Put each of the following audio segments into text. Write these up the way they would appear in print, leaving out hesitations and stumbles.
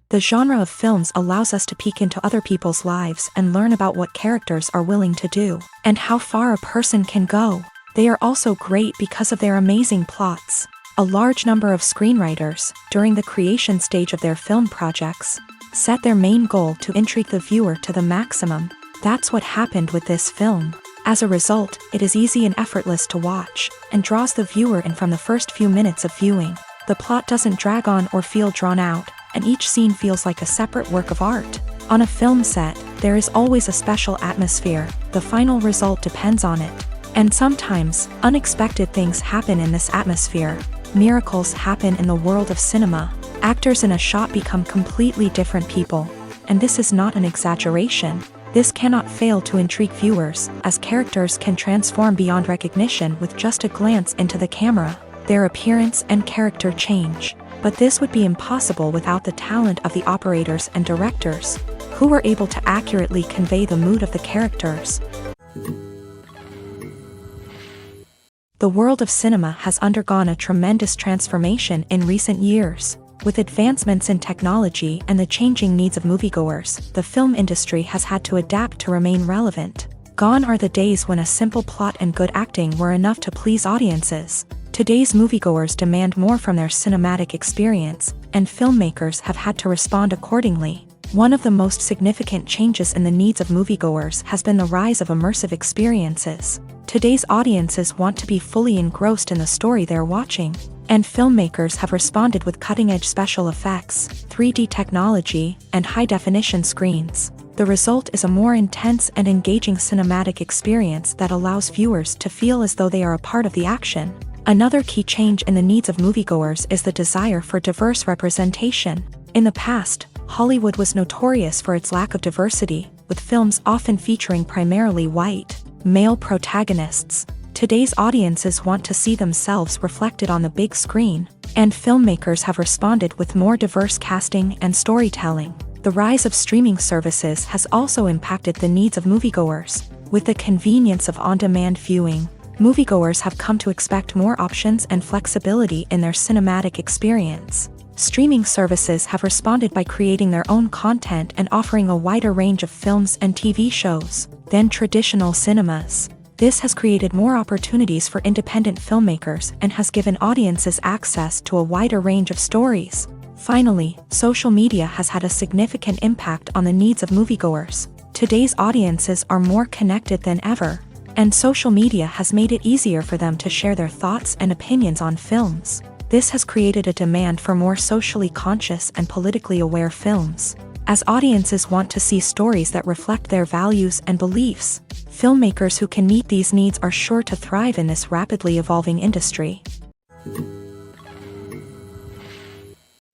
The genre of films allows us to peek into other people's lives and learn about what characters are willing to do, and how far a person can go. They are also great because of their amazing plots. A large number of screenwriters, during the creation stage of their film projects, set their main goal to intrigue the viewer to the maximum. That's what happened with this film. As a result, it is easy and effortless to watch, and draws the viewer in from the first few minutes of viewing. The plot doesn't drag on or feel drawn out, and each scene feels like a separate work of art. On a film set, there is always a special atmosphere. The final result depends on it. And sometimes, unexpected things happen in this atmosphere. Miracles happen in the world of cinema. Actors in a shot become completely different people. And this is not an exaggeration. This cannot fail to intrigue viewers, as characters can transform beyond recognition with just a glance into the camera. Their appearance and character change. But this would be impossible without the talent of the operators and directors, who were able to accurately convey the mood of the characters. The world of cinema has undergone a tremendous transformation in recent years. With advancements in technology and the changing needs of moviegoers, the film industry has had to adapt to remain relevant. Gone are the days when a simple plot and good acting were enough to please audiences. Today's moviegoers demand more from their cinematic experience, and filmmakers have had to respond accordingly. One of the most significant changes in the needs of moviegoers has been the rise of immersive experiences. Today's audiences want to be fully engrossed in the story they're watching, and filmmakers have responded with cutting-edge special effects, 3D technology, and high-definition screens. The result is a more intense and engaging cinematic experience that allows viewers to feel as though they are a part of the action. Another key change in the needs of moviegoers is the desire for diverse representation. In the past, Hollywood was notorious for its lack of diversity, with films often featuring primarily white, male protagonists. Today's audiences want to see themselves reflected on the big screen, and filmmakers have responded with more diverse casting and storytelling. The rise of streaming services has also impacted the needs of moviegoers. With the convenience of on-demand viewing, moviegoers have come to expect more options and flexibility in their cinematic experience. Streaming services have responded by creating their own content and offering a wider range of films and TV shows than traditional cinemas. This has created more opportunities for independent filmmakers and has given audiences access to a wider range of stories. Finally, social media has had a significant impact on the needs of moviegoers. Today's audiences are more connected than ever, and social media has made it easier for them to share their thoughts and opinions on films. This has created a demand for more socially conscious and politically aware films. As audiences want to see stories that reflect their values and beliefs, filmmakers who can meet these needs are sure to thrive in this rapidly evolving industry.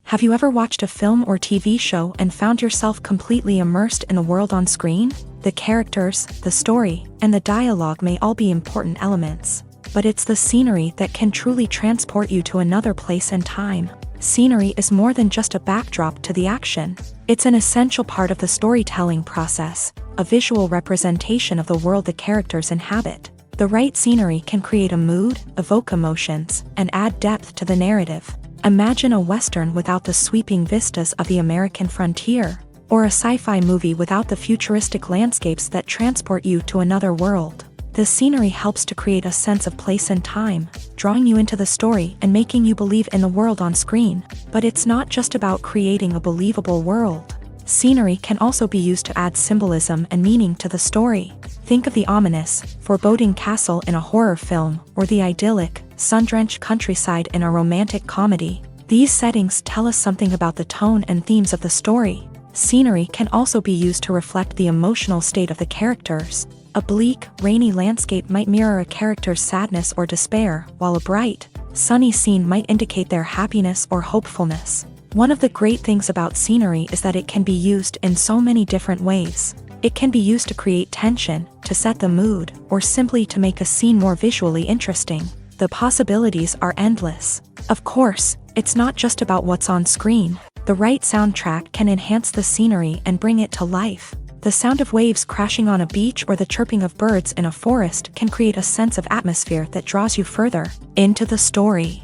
Have you ever watched a film or TV show and found yourself completely immersed in the world on screen? The characters, the story, and the dialogue may all be important elements, but it's the scenery that can truly transport you to another place and time. Scenery is more than just a backdrop to the action. It's an essential part of the storytelling process, a visual representation of the world the characters inhabit. The right scenery can create a mood, evoke emotions, and add depth to the narrative. Imagine a Western without the sweeping vistas of the American frontier, or a sci-fi movie without the futuristic landscapes that transport you to another world. The scenery helps to create a sense of place and time, drawing you into the story and making you believe in the world on screen. But it's not just about creating a believable world. Scenery can also be used to add symbolism and meaning to the story. Think of the ominous, foreboding castle in a horror film, or the idyllic, sun-drenched countryside in a romantic comedy. These settings tell us something about the tone and themes of the story. Scenery can also be used to reflect the emotional state of the characters. A bleak, rainy landscape might mirror a character's sadness or despair, while a bright, sunny scene might indicate their happiness or hopefulness. One of the great things about scenery is that it can be used in so many different ways. It can be used to create tension, to set the mood, or simply to make a scene more visually interesting. The possibilities are endless. Of course, it's not just about what's on screen. The right soundtrack can enhance the scenery and bring it to life. The sound of waves crashing on a beach or the chirping of birds in a forest can create a sense of atmosphere that draws you further into the story.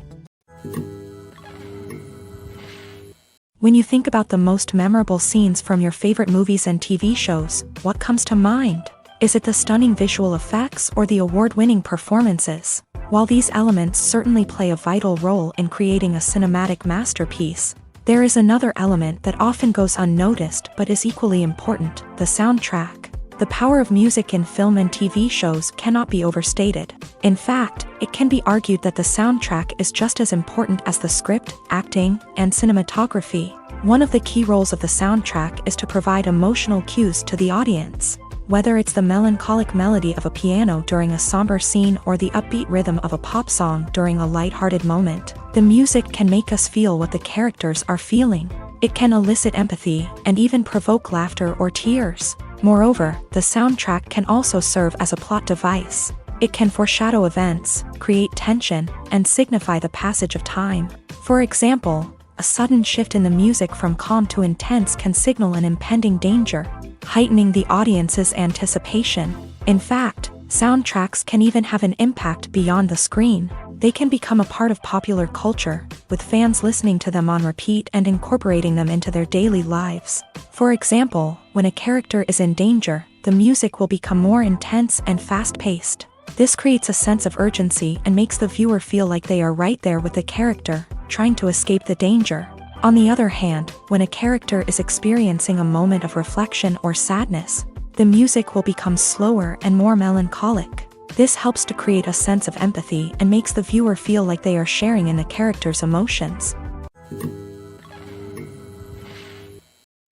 When you think about the most memorable scenes from your favorite movies and TV shows, what comes to mind? Is it the stunning visual effects or the award-winning performances? While these elements certainly play a vital role in creating a cinematic masterpiece, there is another element that often goes unnoticed but is equally important: the soundtrack. The power of music in film and TV shows cannot be overstated. In fact, it can be argued that the soundtrack is just as important as the script, acting, and cinematography. One of the key roles of the soundtrack is to provide emotional cues to the audience. Whether it's the melancholic melody of a piano during a somber scene or the upbeat rhythm of a pop song during a lighthearted moment, the music can make us feel what the characters are feeling. It can elicit empathy and even provoke laughter or tears. Moreover, the soundtrack can also serve as a plot device. It can foreshadow events, create tension, and signify the passage of time. For example, a sudden shift in the music from calm to intense can signal an impending danger, heightening the audience's anticipation. In fact, soundtracks can even have an impact beyond the screen. They can become a part of popular culture, with fans listening to them on repeat and incorporating them into their daily lives. For example, when a character is in danger, the music will become more intense and fast-paced. This creates a sense of urgency and makes the viewer feel like they are right there with the character, trying to escape the danger. On the other hand, when a character is experiencing a moment of reflection or sadness, the music will become slower and more melancholic. This helps to create a sense of empathy and makes the viewer feel like they are sharing in the character's emotions.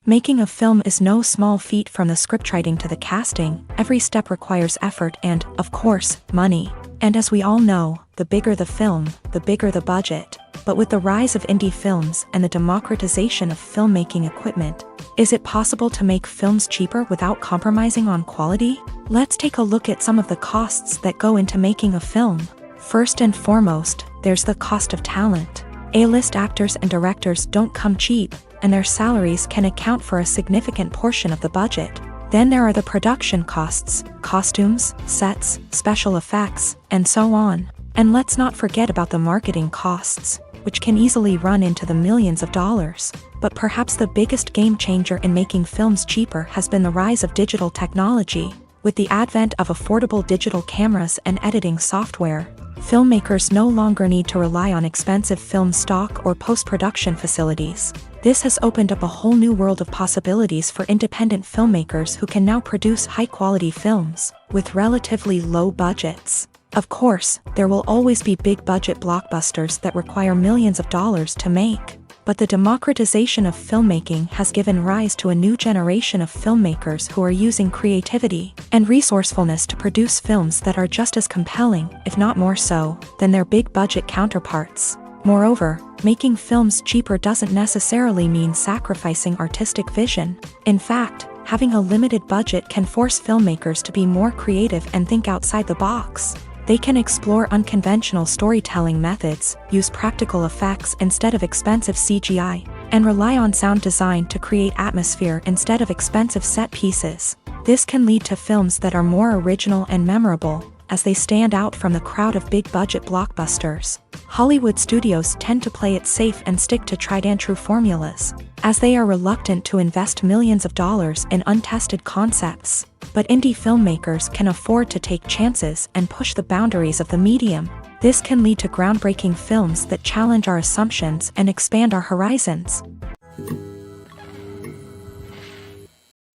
Making a film is no small feat. From the scriptwriting to the casting, every step requires effort and, of course, money. And as we all know, the bigger the film, the bigger the budget. But with the rise of indie films and the democratization of filmmaking equipment, is it possible to make films cheaper without compromising on quality? Let's take a look at some of the costs that go into making a film. First and foremost, there's the cost of talent. A-list actors and directors don't come cheap, and their salaries can account for a significant portion of the budget. Then there are the production costs: costumes, sets, special effects, and so on. And let's not forget about the marketing costs, which can easily run into the millions of dollars. But perhaps the biggest game changer in making films cheaper has been the rise of digital technology. With the advent of affordable digital cameras and editing software, filmmakers no longer need to rely on expensive film stock or post-production facilities. This has opened up a whole new world of possibilities for independent filmmakers who can now produce high-quality films with relatively low budgets. Of course, there will always be big-budget blockbusters that require millions of dollars to make. But the democratization of filmmaking has given rise to a new generation of filmmakers who are using creativity and resourcefulness to produce films that are just as compelling, if not more so, than their big-budget counterparts. Moreover, making films cheaper doesn't necessarily mean sacrificing artistic vision. In fact, having a limited budget can force filmmakers to be more creative and think outside the box. They can explore unconventional storytelling methods, use practical effects instead of expensive CGI, and rely on sound design to create atmosphere instead of expensive set pieces. This can lead to films that are more original and memorable, as they stand out from the crowd of big-budget blockbusters. Hollywood studios tend to play it safe and stick to tried-and-true formulas, as they are reluctant to invest millions of dollars in untested concepts. But indie filmmakers can afford to take chances and push the boundaries of the medium. This can lead to groundbreaking films that challenge our assumptions and expand our horizons.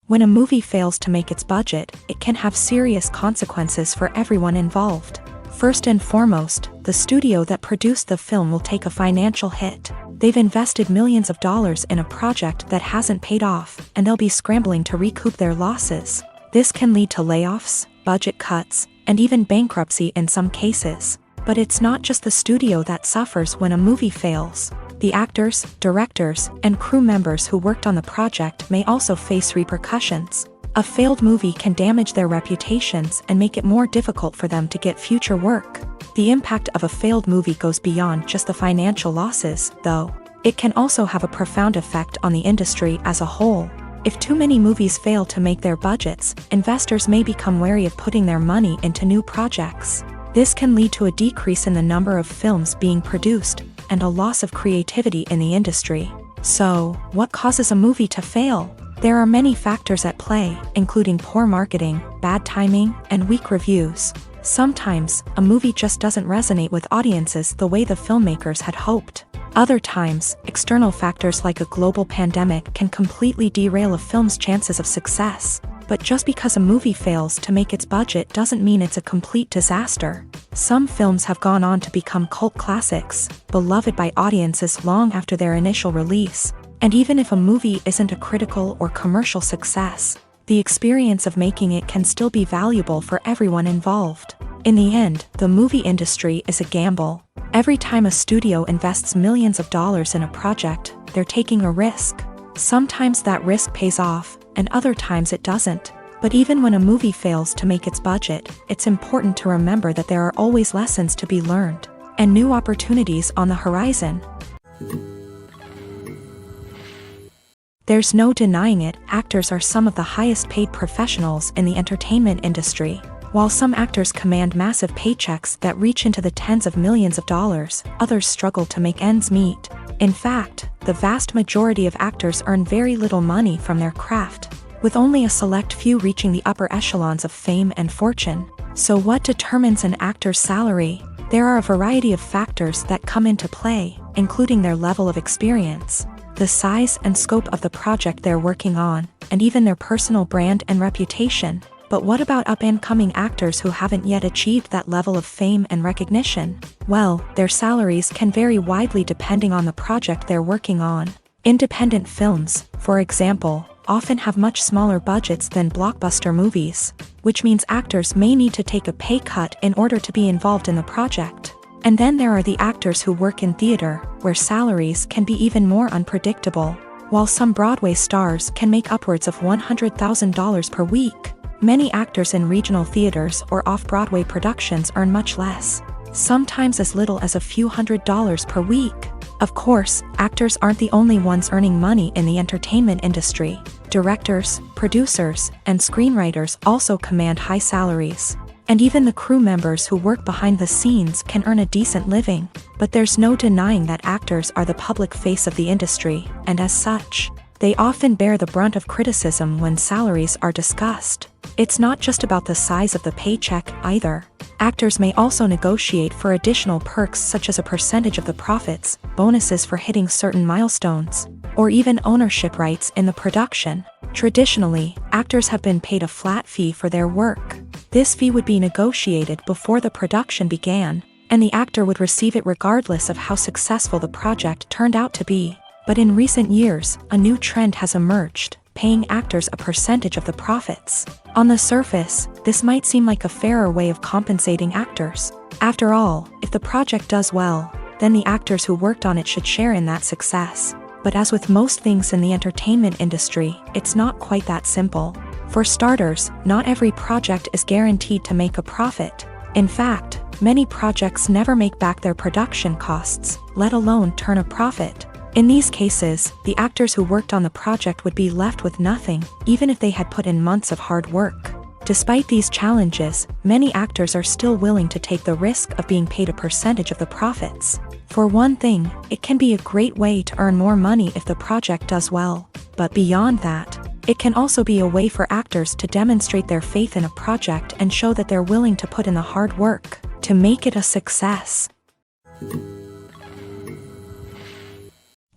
When a movie fails to make its budget, it can have serious consequences for everyone involved. First and foremost, the studio that produced the film will take a financial hit. They've invested millions of dollars in a project that hasn't paid off, and they'll be scrambling to recoup their losses. This can lead to layoffs, budget cuts, and even bankruptcy in some cases. But it's not just the studio that suffers when a movie fails. The actors, directors, and crew members who worked on the project may also face repercussions. A failed movie can damage their reputations and make it more difficult for them to get future work. The impact of a failed movie goes beyond just the financial losses, though. It can also have a profound effect on the industry as a whole. If too many movies fail to make their budgets, investors may become wary of putting their money into new projects. This can lead to a decrease in the number of films being produced and a loss of creativity in the industry. So, what causes a movie to fail? There are many factors at play, including poor marketing, bad timing, and weak reviews. Sometimes, a movie just doesn't resonate with audiences the way the filmmakers had hoped. Other times, external factors like a global pandemic can completely derail a film's chances of success. But just because a movie fails to make its budget doesn't mean it's a complete disaster. Some films have gone on to become cult classics, beloved by audiences long after their initial release. And even if a movie isn't a critical or commercial success, the experience of making it can still be valuable for everyone involved. In the end, the movie industry is a gamble. Every time a studio invests millions of dollars in a project, they're taking a risk. Sometimes that risk pays off, and other times it doesn't. But even when a movie fails to make its budget, it's important to remember that there are always lessons to be learned, and new opportunities on the horizon. There's no denying it, actors are some of the highest paid professionals in the entertainment industry. While some actors command massive paychecks that reach into the tens of millions of dollars, others struggle to make ends meet. In fact, the vast majority of actors earn very little money from their craft, with only a select few reaching the upper echelons of fame and fortune. So what determines an actor's salary? There are a variety of factors that come into play, including their level of experience, the size and scope of the project they're working on, and even their personal brand and reputation. But what about up-and-coming actors who haven't yet achieved that level of fame and recognition? Well, their salaries can vary widely depending on the project they're working on. Independent films, for example, often have much smaller budgets than blockbuster movies, which means actors may need to take a pay cut in order to be involved in the project. And then there are the actors who work in theater, where salaries can be even more unpredictable. While some Broadway stars can make upwards of $100,000 per week, many actors in regional theaters or off-Broadway productions earn much less, sometimes as little as a few $100s per week. Of course, actors aren't the only ones earning money in the entertainment industry. Directors, producers, and screenwriters also command high salaries. And even the crew members who work behind the scenes can earn a decent living. But there's no denying that actors are the public face of the industry, and as such, they often bear the brunt of criticism when salaries are discussed. It's not just about the size of the paycheck, either. Actors may also negotiate for additional perks such as a percentage of the profits, bonuses for hitting certain milestones, or even ownership rights in the production. Traditionally, actors have been paid a flat fee for their work. This fee would be negotiated before the production began, and the actor would receive it regardless of how successful the project turned out to be. But in recent years, a new trend has emerged, paying actors a percentage of the profits. On the surface, this might seem like a fairer way of compensating actors. After all, if the project does well, then the actors who worked on it should share in that success. But as with most things in the entertainment industry, it's not quite that simple. For starters, not every project is guaranteed to make a profit. In fact, many projects never make back their production costs, let alone turn a profit. In these cases, the actors who worked on the project would be left with nothing, even if they had put in months of hard work. Despite these challenges, many actors are still willing to take the risk of being paid a percentage of the profits. For one thing, it can be a great way to earn more money if the project does well. But beyond that, it can also be a way for actors to demonstrate their faith in a project and show that they're willing to put in the hard work to make it a success.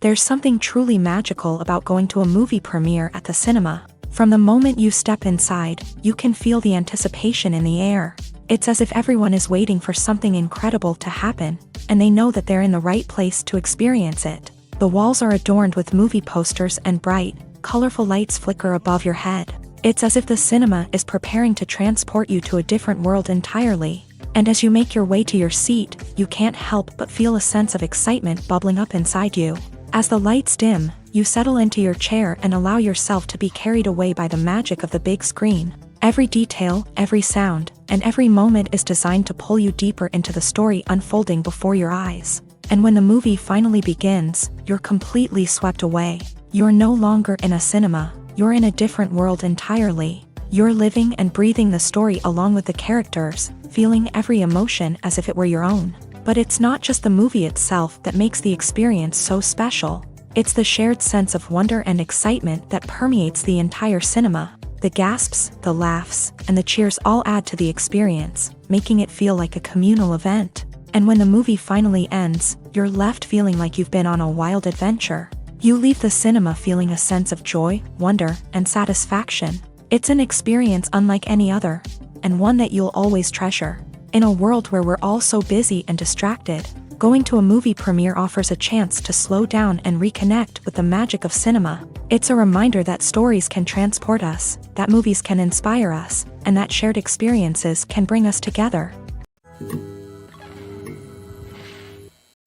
There's something truly magical about going to a movie premiere at the cinema. From the moment you step inside, you can feel the anticipation in the air. It's as if everyone is waiting for something incredible to happen, and they know that they're in the right place to experience it. The walls are adorned with movie posters and bright, colorful lights flicker above your head. It's as if the cinema is preparing to transport you to a different world entirely. And as you make your way to your seat, you can't help but feel a sense of excitement bubbling up inside you. As the lights dim, you settle into your chair and allow yourself to be carried away by the magic of the big screen. Every detail, every sound, and every moment is designed to pull you deeper into the story unfolding before your eyes. And when the movie finally begins, you're completely swept away. You're no longer in a cinema, you're in a different world entirely. You're living and breathing the story along with the characters, feeling every emotion as if it were your own. But it's not just the movie itself that makes the experience so special. It's the shared sense of wonder and excitement that permeates the entire cinema. The gasps, the laughs, and the cheers all add to the experience, making it feel like a communal event. And when the movie finally ends, you're left feeling like you've been on a wild adventure. You leave the cinema feeling a sense of joy, wonder, and satisfaction. It's an experience unlike any other, and one that you'll always treasure. In a world where we're all so busy and distracted, going to a movie premiere offers a chance to slow down and reconnect with the magic of cinema. It's a reminder that stories can transport us, that movies can inspire us, and that shared experiences can bring us together.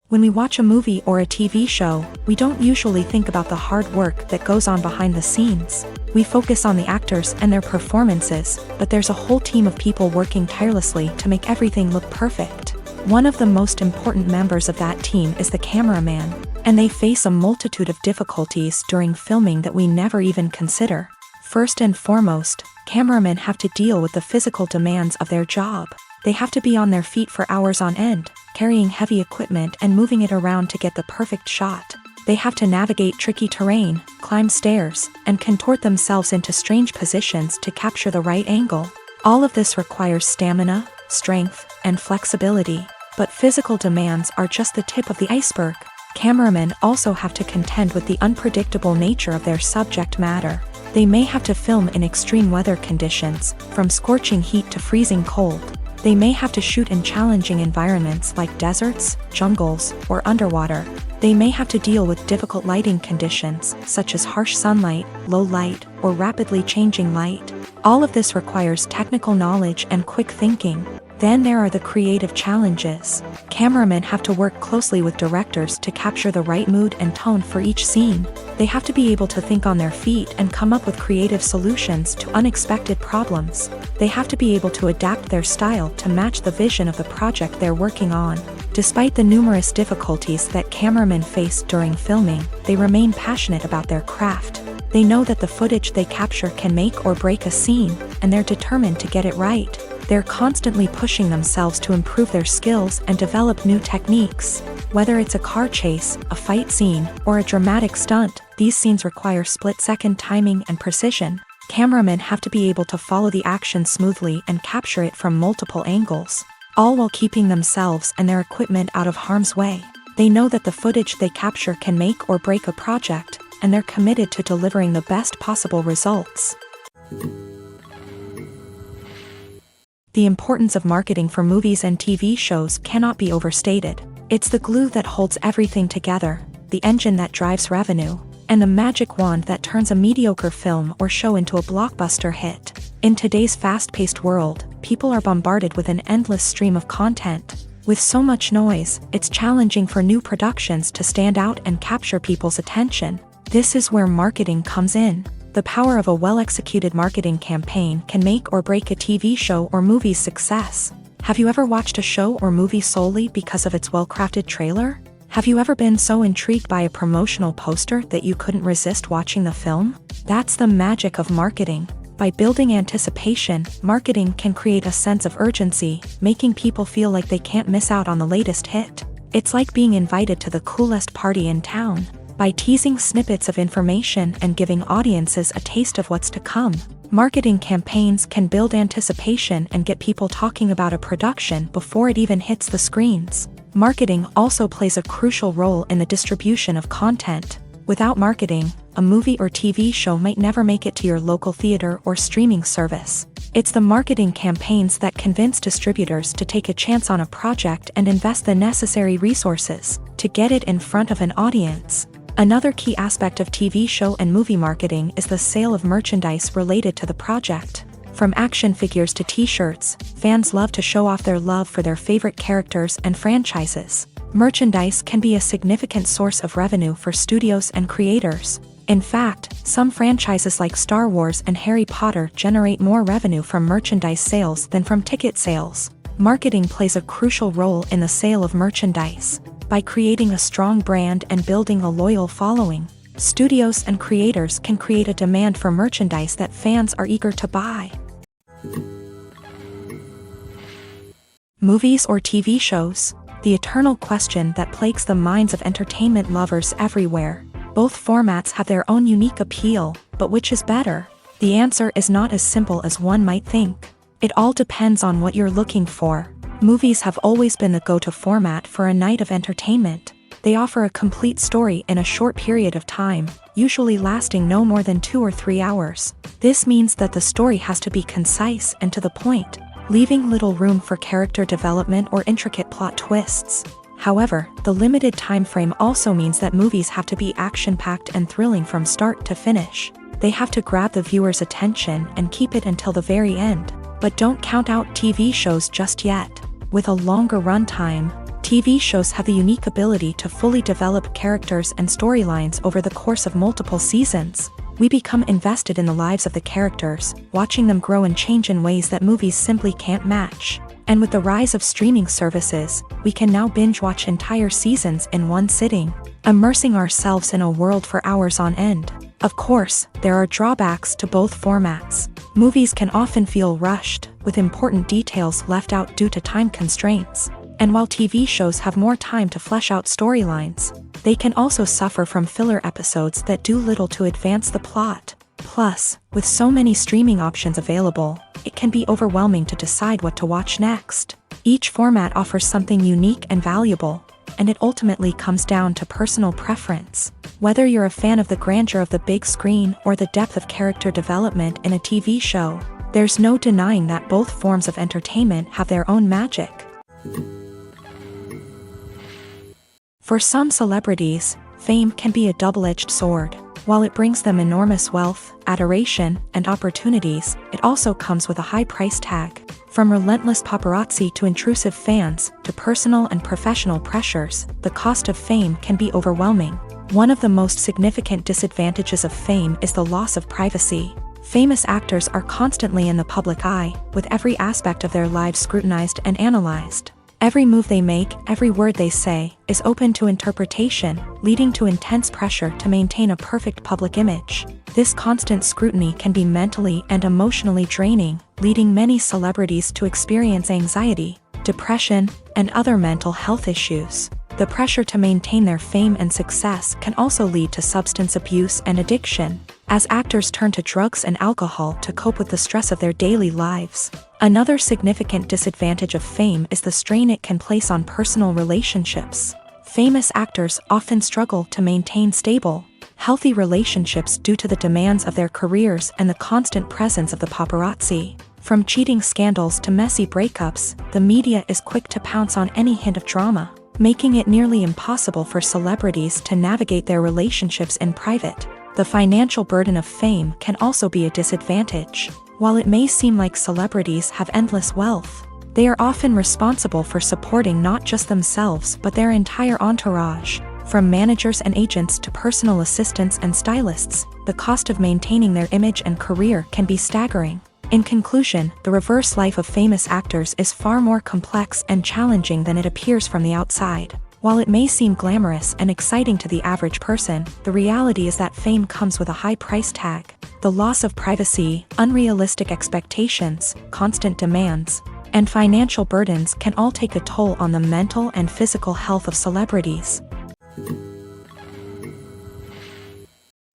When we watch a movie or a TV show, we don't usually think about the hard work that goes on behind the scenes. We focus on the actors and their performances, but there's a whole team of people working tirelessly to make everything look perfect. One of the most important members of that team is the cameraman, and they face a multitude of difficulties during filming that we never even consider. First and foremost, cameramen have to deal with the physical demands of their job. They have to be on their feet for hours on end, carrying heavy equipment and moving it around to get the perfect shot. They have to navigate tricky terrain, climb stairs, and contort themselves into strange positions to capture the right angle. All of this requires stamina, strength, and flexibility. But physical demands are just the tip of the iceberg. Cameramen also have to contend with the unpredictable nature of their subject matter. They may have to film in extreme weather conditions, from scorching heat to freezing cold. They may have to shoot in challenging environments like deserts, jungles, or underwater. They may have to deal with difficult lighting conditions, such as harsh sunlight, low light, or rapidly changing light. All of this requires technical knowledge and quick thinking. Then there are the creative challenges. Cameramen have to work closely with directors to capture the right mood and tone for each scene. They have to be able to think on their feet and come up with creative solutions to unexpected problems. They have to be able to adapt their style to match the vision of the project they're working on. Despite the numerous difficulties that cameramen face during filming, they remain passionate about their craft. They know that the footage they capture can make or break a scene, and they're determined to get it right. They're constantly pushing themselves to improve their skills and develop new techniques. Whether it's a car chase, a fight scene, or a dramatic stunt, these scenes require split-second timing and precision. Cameramen have to be able to follow the action smoothly and capture it from multiple angles, all while keeping themselves and their equipment out of harm's way. They know that the footage they capture can make or break a project, and they're committed to delivering the best possible results. The importance of marketing for movies and TV shows cannot be overstated. It's the glue that holds everything together, the engine that drives revenue, and the magic wand that turns a mediocre film or show into a blockbuster hit. In today's fast-paced world, people are bombarded with an endless stream of content. With so much noise, it's challenging for new productions to stand out and capture people's attention. This is where marketing comes in. The power of a well-executed marketing campaign can make or break a TV show or movie's success. Have you ever watched a show or movie solely because of its well-crafted trailer? Have you ever been so intrigued by a promotional poster that you couldn't resist watching the film? That's the magic of marketing. By building anticipation, marketing can create a sense of urgency, making people feel like they can't miss out on the latest hit. It's like being invited to the coolest party in town. By teasing snippets of information and giving audiences a taste of what's to come, marketing campaigns can build anticipation and get people talking about a production before it even hits the screens. Marketing also plays a crucial role in the distribution of content. Without marketing, a movie or TV show might never make it to your local theater or streaming service. It's the marketing campaigns that convince distributors to take a chance on a project and invest the necessary resources to get it in front of an audience. Another key aspect of TV show and movie marketing is the sale of merchandise related to the project. From action figures to t-shirts, fans love to show off their love for their favorite characters and franchises. Merchandise can be a significant source of revenue for studios and creators. In fact, some franchises like Star Wars and Harry Potter generate more revenue from merchandise sales than from ticket sales. Marketing plays a crucial role in the sale of merchandise. By creating a strong brand and building a loyal following, studios and creators can create a demand for merchandise that fans are eager to buy. Movies or TV shows? The eternal question that plagues the minds of entertainment lovers everywhere. Both formats have their own unique appeal, but which is better? The answer is not as simple as one might think. It all depends on what you're looking for. Movies have always been the go-to format for a night of entertainment. They offer a complete story in a short period of time, usually lasting no more than 2 or 3 hours. This means that the story has to be concise and to the point, leaving little room for character development or intricate plot twists. However, the limited time frame also means that movies have to be action-packed and thrilling from start to finish. They have to grab the viewer's attention and keep it until the very end. But don't count out TV shows just yet. With a longer runtime, TV shows have the unique ability to fully develop characters and storylines over the course of multiple seasons. We become invested in the lives of the characters, watching them grow and change in ways that movies simply can't match. And with the rise of streaming services, we can now binge-watch entire seasons in one sitting, immersing ourselves in a world for hours on end. Of course, there are drawbacks to both formats. Movies can often feel rushed, with important details left out due to time constraints. And while TV shows have more time to flesh out storylines, they can also suffer from filler episodes that do little to advance the plot. Plus, with so many streaming options available, it can be overwhelming to decide what to watch next. Each format offers something unique and valuable, and it ultimately comes down to personal preference. Whether you're a fan of the grandeur of the big screen or the depth of character development in a TV show, there's no denying that both forms of entertainment have their own magic. For some celebrities, fame can be a double-edged sword. While it brings them enormous wealth, adoration, and opportunities, it also comes with a high price tag. From relentless paparazzi to intrusive fans, to personal and professional pressures, the cost of fame can be overwhelming. One of the most significant disadvantages of fame is the loss of privacy. Famous actors are constantly in the public eye, with every aspect of their lives scrutinized and analyzed. Every move they make, every word they say, is open to interpretation, leading to intense pressure to maintain a perfect public image. This constant scrutiny can be mentally and emotionally draining, leading many celebrities to experience anxiety, depression, and other mental health issues. The pressure to maintain their fame and success can also lead to substance abuse and addiction, as actors turn to drugs and alcohol to cope with the stress of their daily lives. Another significant disadvantage of fame is the strain it can place on personal relationships. Famous actors often struggle to maintain stable, healthy relationships due to the demands of their careers and the constant presence of the paparazzi. From cheating scandals to messy breakups, the media is quick to pounce on any hint of drama, making it nearly impossible for celebrities to navigate their relationships in private. The financial burden of fame can also be a disadvantage. While it may seem like celebrities have endless wealth, they are often responsible for supporting not just themselves but their entire entourage. From managers and agents to personal assistants and stylists, the cost of maintaining their image and career can be staggering. In conclusion, the reverse life of famous actors is far more complex and challenging than it appears from the outside. While it may seem glamorous and exciting to the average person, the reality is that fame comes with a high price tag. The loss of privacy, unrealistic expectations, constant demands, and financial burdens can all take a toll on the mental and physical health of celebrities.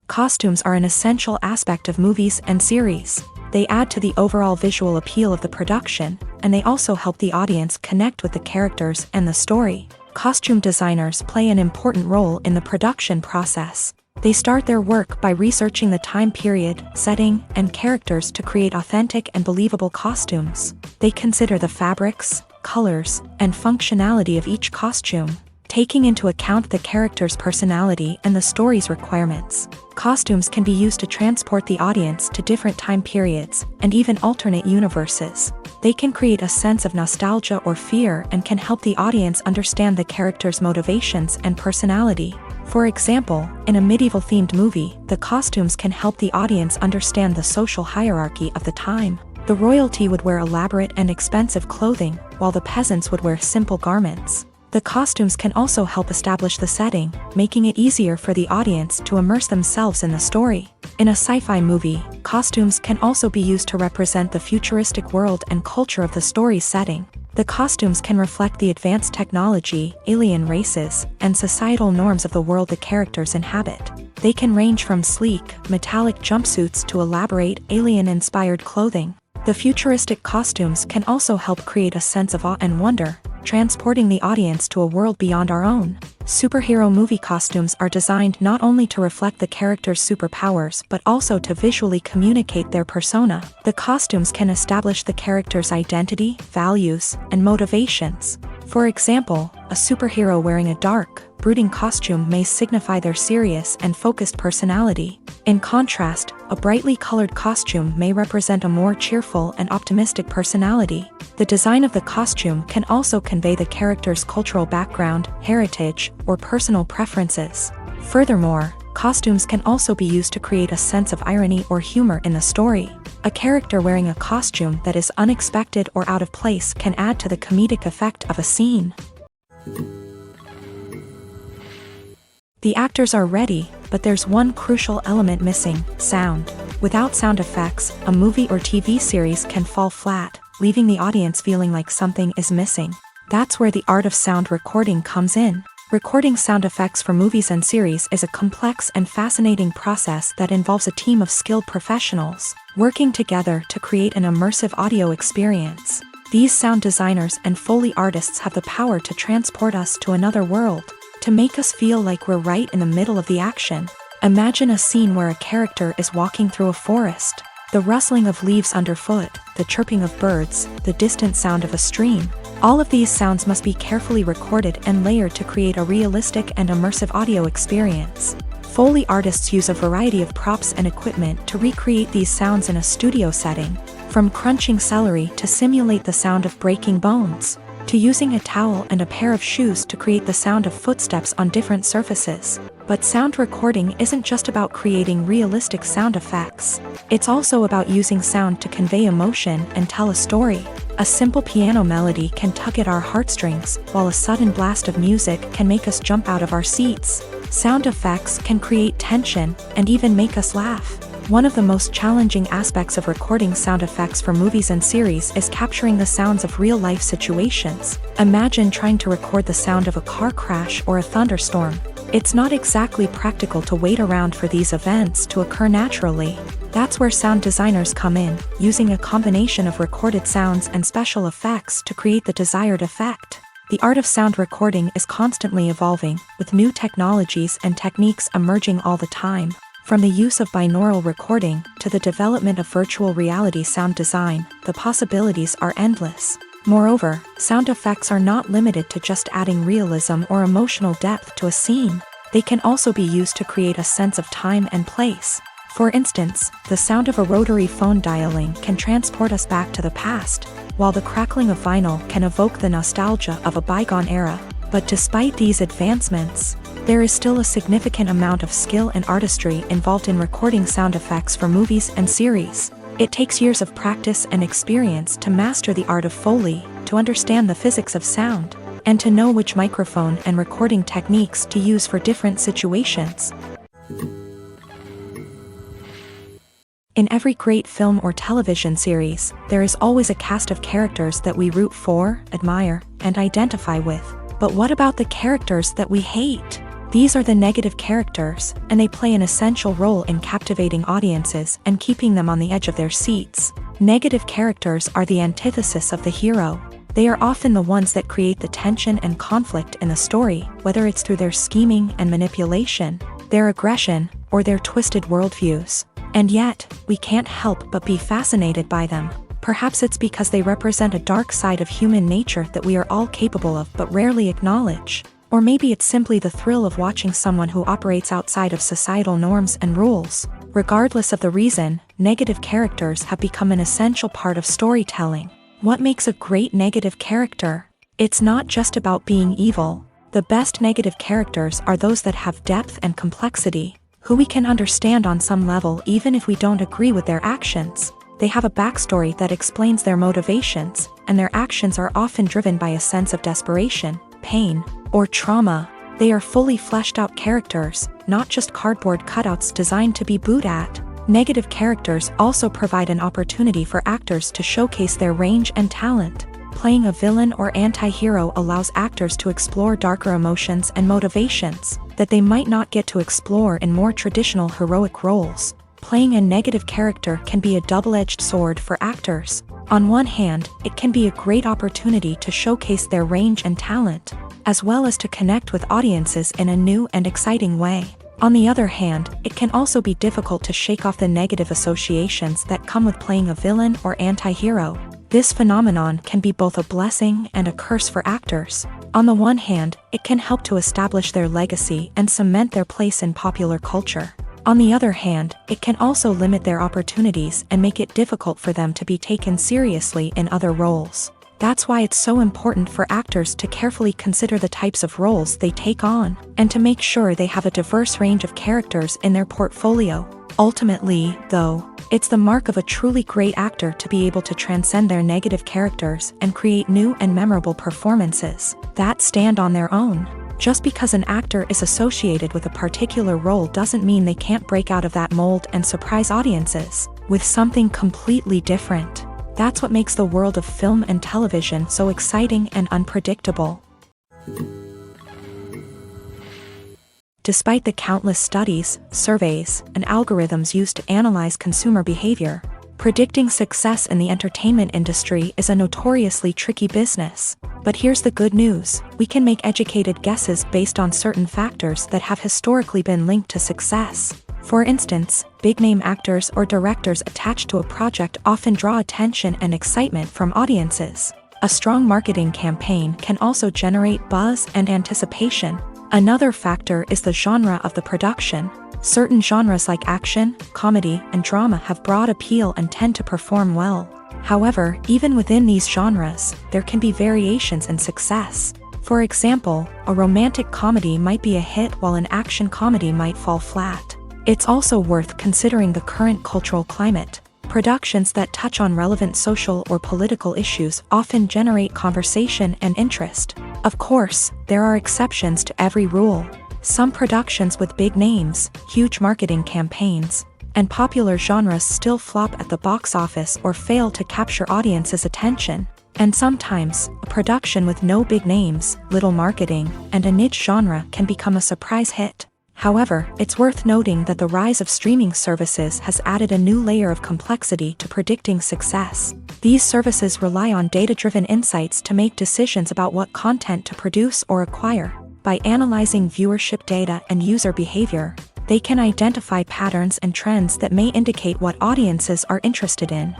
Costumes are an essential aspect of movies and series. They add to the overall visual appeal of the production, and they also help the audience connect with the characters and the story. Costume designers play an important role in the production process. They start their work by researching the time period, setting, and characters to create authentic and believable costumes. They consider the fabrics, colors, and functionality of each costume, taking into account the character's personality and the story's requirements. Costumes can be used to transport the audience to different time periods, and even alternate universes. They can create a sense of nostalgia or fear and can help the audience understand the character's motivations and personality. For example, in a medieval-themed movie, the costumes can help the audience understand the social hierarchy of the time. The royalty would wear elaborate and expensive clothing, while the peasants would wear simple garments. The costumes can also help establish the setting, making it easier for the audience to immerse themselves in the story. In a sci-fi movie, costumes can also be used to represent the futuristic world and culture of the story's setting. The costumes can reflect the advanced technology, alien races, and societal norms of the world the characters inhabit. They can range from sleek, metallic jumpsuits to elaborate, alien-inspired clothing. The futuristic costumes can also help create a sense of awe and wonder, transporting the audience to a world beyond our own. Superhero movie costumes are designed not only to reflect the character's superpowers but also to visually communicate their persona. The costumes can establish the character's identity, values, and motivations. For example, a superhero wearing a dark, brooding costume may signify their serious and focused personality. In contrast, a brightly colored costume may represent a more cheerful and optimistic personality. The design of the costume can also convey the character's cultural background, heritage, or personal preferences. Furthermore, costumes can also be used to create a sense of irony or humor in the story. A character wearing a costume that is unexpected or out of place can add to the comedic effect of a scene. The actors are ready, but there's one crucial element missing: sound. Without sound effects, a movie or TV series can fall flat, leaving the audience feeling like something is missing. That's where the art of sound recording comes in. Recording sound effects for movies and series is a complex and fascinating process that involves a team of skilled professionals working together to create an immersive audio experience. These sound designers and Foley artists have the power to transport us to another world, to make us feel like we're right in the middle of the action. Imagine a scene where a character is walking through a forest. The rustling of leaves underfoot, the chirping of birds, the distant sound of a stream. All of these sounds must be carefully recorded and layered to create a realistic and immersive audio experience. Foley artists use a variety of props and equipment to recreate these sounds in a studio setting, from crunching celery to simulate the sound of breaking bones, to using a towel and a pair of shoes to create the sound of footsteps on different surfaces. But sound recording isn't just about creating realistic sound effects. It's also about using sound to convey emotion and tell a story. A simple piano melody can tug at our heartstrings, while a sudden blast of music can make us jump out of our seats. Sound effects can create tension and even make us laugh. One of the most challenging aspects of recording sound effects for movies and series is capturing the sounds of real-life situations. Imagine trying to record the sound of a car crash or a thunderstorm. It's not exactly practical to wait around for these events to occur naturally. That's where sound designers come in, using a combination of recorded sounds and special effects to create the desired effect. The art of sound recording is constantly evolving, with new technologies and techniques emerging all the time. From the use of binaural recording to the development of virtual reality sound design, the possibilities are endless. Moreover, sound effects are not limited to just adding realism or emotional depth to a scene. They can also be used to create a sense of time and place. For instance, the sound of a rotary phone dialing can transport us back to the past, while the crackling of vinyl can evoke the nostalgia of a bygone era. But despite these advancements, there is still a significant amount of skill and artistry involved in recording sound effects for movies and series. It takes years of practice and experience to master the art of Foley, to understand the physics of sound, and to know which microphone and recording techniques to use for different situations. In every great film or television series, there is always a cast of characters that we root for, admire, and identify with. But what about the characters that we hate? These are the negative characters, and they play an essential role in captivating audiences and keeping them on the edge of their seats. Negative characters are the antithesis of the hero. They are often the ones that create the tension and conflict in the story, whether it's through their scheming and manipulation, their aggression, or their twisted worldviews. And yet, we can't help but be fascinated by them. Perhaps it's because they represent a dark side of human nature that we are all capable of but rarely acknowledge. Or maybe it's simply the thrill of watching someone who operates outside of societal norms and rules. Regardless of the reason, negative characters have become an essential part of storytelling. What makes a great negative character? It's not just about being evil. The best negative characters are those that have depth and complexity, who we can understand on some level even if we don't agree with their actions. They have a backstory that explains their motivations, and their actions are often driven by a sense of desperation, pain, or trauma. They are fully fleshed out characters, not just cardboard cutouts designed to be booed at. Negative characters also provide an opportunity for actors to showcase their range and talent. Playing a villain or anti-hero allows actors to explore darker emotions and motivations, that they might not get to explore in more traditional heroic roles. Playing a negative character can be a double-edged sword for actors. On one hand, it can be a great opportunity to showcase their range and talent, as well as to connect with audiences in a new and exciting way. On the other hand, it can also be difficult to shake off the negative associations that come with playing a villain or anti-hero. This phenomenon can be both a blessing and a curse for actors. On the one hand, it can help to establish their legacy and cement their place in popular culture. On the other hand, it can also limit their opportunities and make it difficult for them to be taken seriously in other roles. That's why it's so important for actors to carefully consider the types of roles they take on, and to make sure they have a diverse range of characters in their portfolio. Ultimately, though, it's the mark of a truly great actor to be able to transcend their negative characters and create new and memorable performances that stand on their own. Just because an actor is associated with a particular role doesn't mean they can't break out of that mold and surprise audiences with something completely different. That's what makes the world of film and television so exciting and unpredictable. Despite the countless studies, surveys, and algorithms used to analyze consumer behavior, predicting success in the entertainment industry is a notoriously tricky business. But here's the good news: we can make educated guesses based on certain factors that have historically been linked to success. For instance, big-name actors or directors attached to a project often draw attention and excitement from audiences. A strong marketing campaign can also generate buzz and anticipation. Another factor is the genre of the production. Certain genres like action, comedy, and drama have broad appeal and tend to perform well. However, even within these genres, there can be variations in success. For example, a romantic comedy might be a hit while an action comedy might fall flat. It's also worth considering the current cultural climate. Productions that touch on relevant social or political issues often generate conversation and interest. Of course, there are exceptions to every rule. Some productions with big names, huge marketing campaigns, and popular genres still flop at the box office or fail to capture audiences' attention. And sometimes, a production with no big names, little marketing, and a niche genre can become a surprise hit. However, it's worth noting that the rise of streaming services has added a new layer of complexity to predicting success. These services rely on data-driven insights to make decisions about what content to produce or acquire. By analyzing viewership data and user behavior, they can identify patterns and trends that may indicate what audiences are interested in.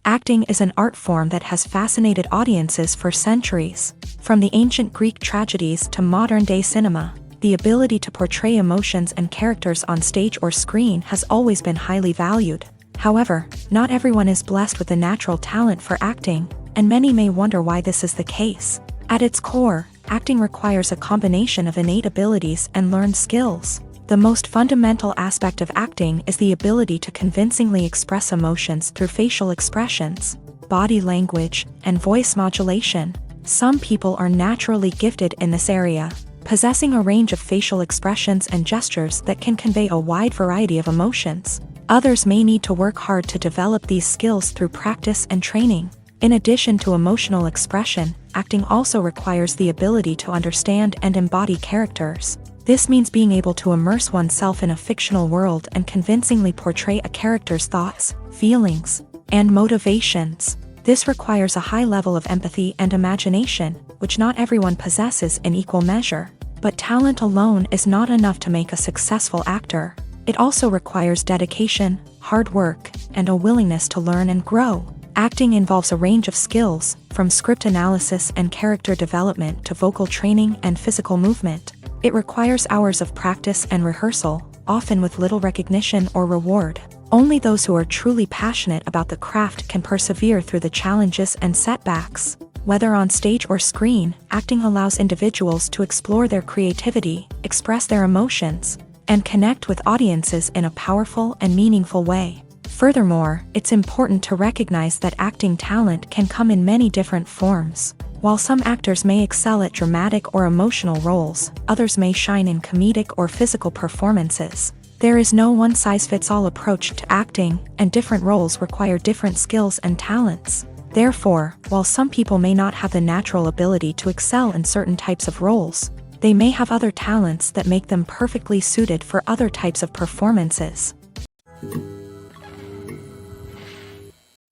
Acting is an art form that has fascinated audiences for centuries. From the ancient Greek tragedies to modern-day cinema, the ability to portray emotions and characters on stage or screen has always been highly valued. However, not everyone is blessed with a natural talent for acting, and many may wonder why this is the case. At its core, acting requires a combination of innate abilities and learned skills. The most fundamental aspect of acting is the ability to convincingly express emotions through facial expressions, body language, and voice modulation. Some people are naturally gifted in this area, possessing a range of facial expressions and gestures that can convey a wide variety of emotions. Others may need to work hard to develop these skills through practice and training. In addition to emotional expression, acting also requires the ability to understand and embody characters. This means being able to immerse oneself in a fictional world and convincingly portray a character's thoughts, feelings, and motivations. This requires a high level of empathy and imagination, which not everyone possesses in equal measure. But talent alone is not enough to make a successful actor. It also requires dedication, hard work, and a willingness to learn and grow. Acting involves a range of skills, from script analysis and character development to vocal training and physical movement. It requires hours of practice and rehearsal, often with little recognition or reward. Only those who are truly passionate about the craft can persevere through the challenges and setbacks. Whether on stage or screen, acting allows individuals to explore their creativity, express their emotions, and connect with audiences in a powerful and meaningful way. Furthermore, it's important to recognize that acting talent can come in many different forms. While some actors may excel at dramatic or emotional roles, others may shine in comedic or physical performances. There is no one-size-fits-all approach to acting, and different roles require different skills and talents. Therefore, while some people may not have the natural ability to excel in certain types of roles, they may have other talents that make them perfectly suited for other types of performances.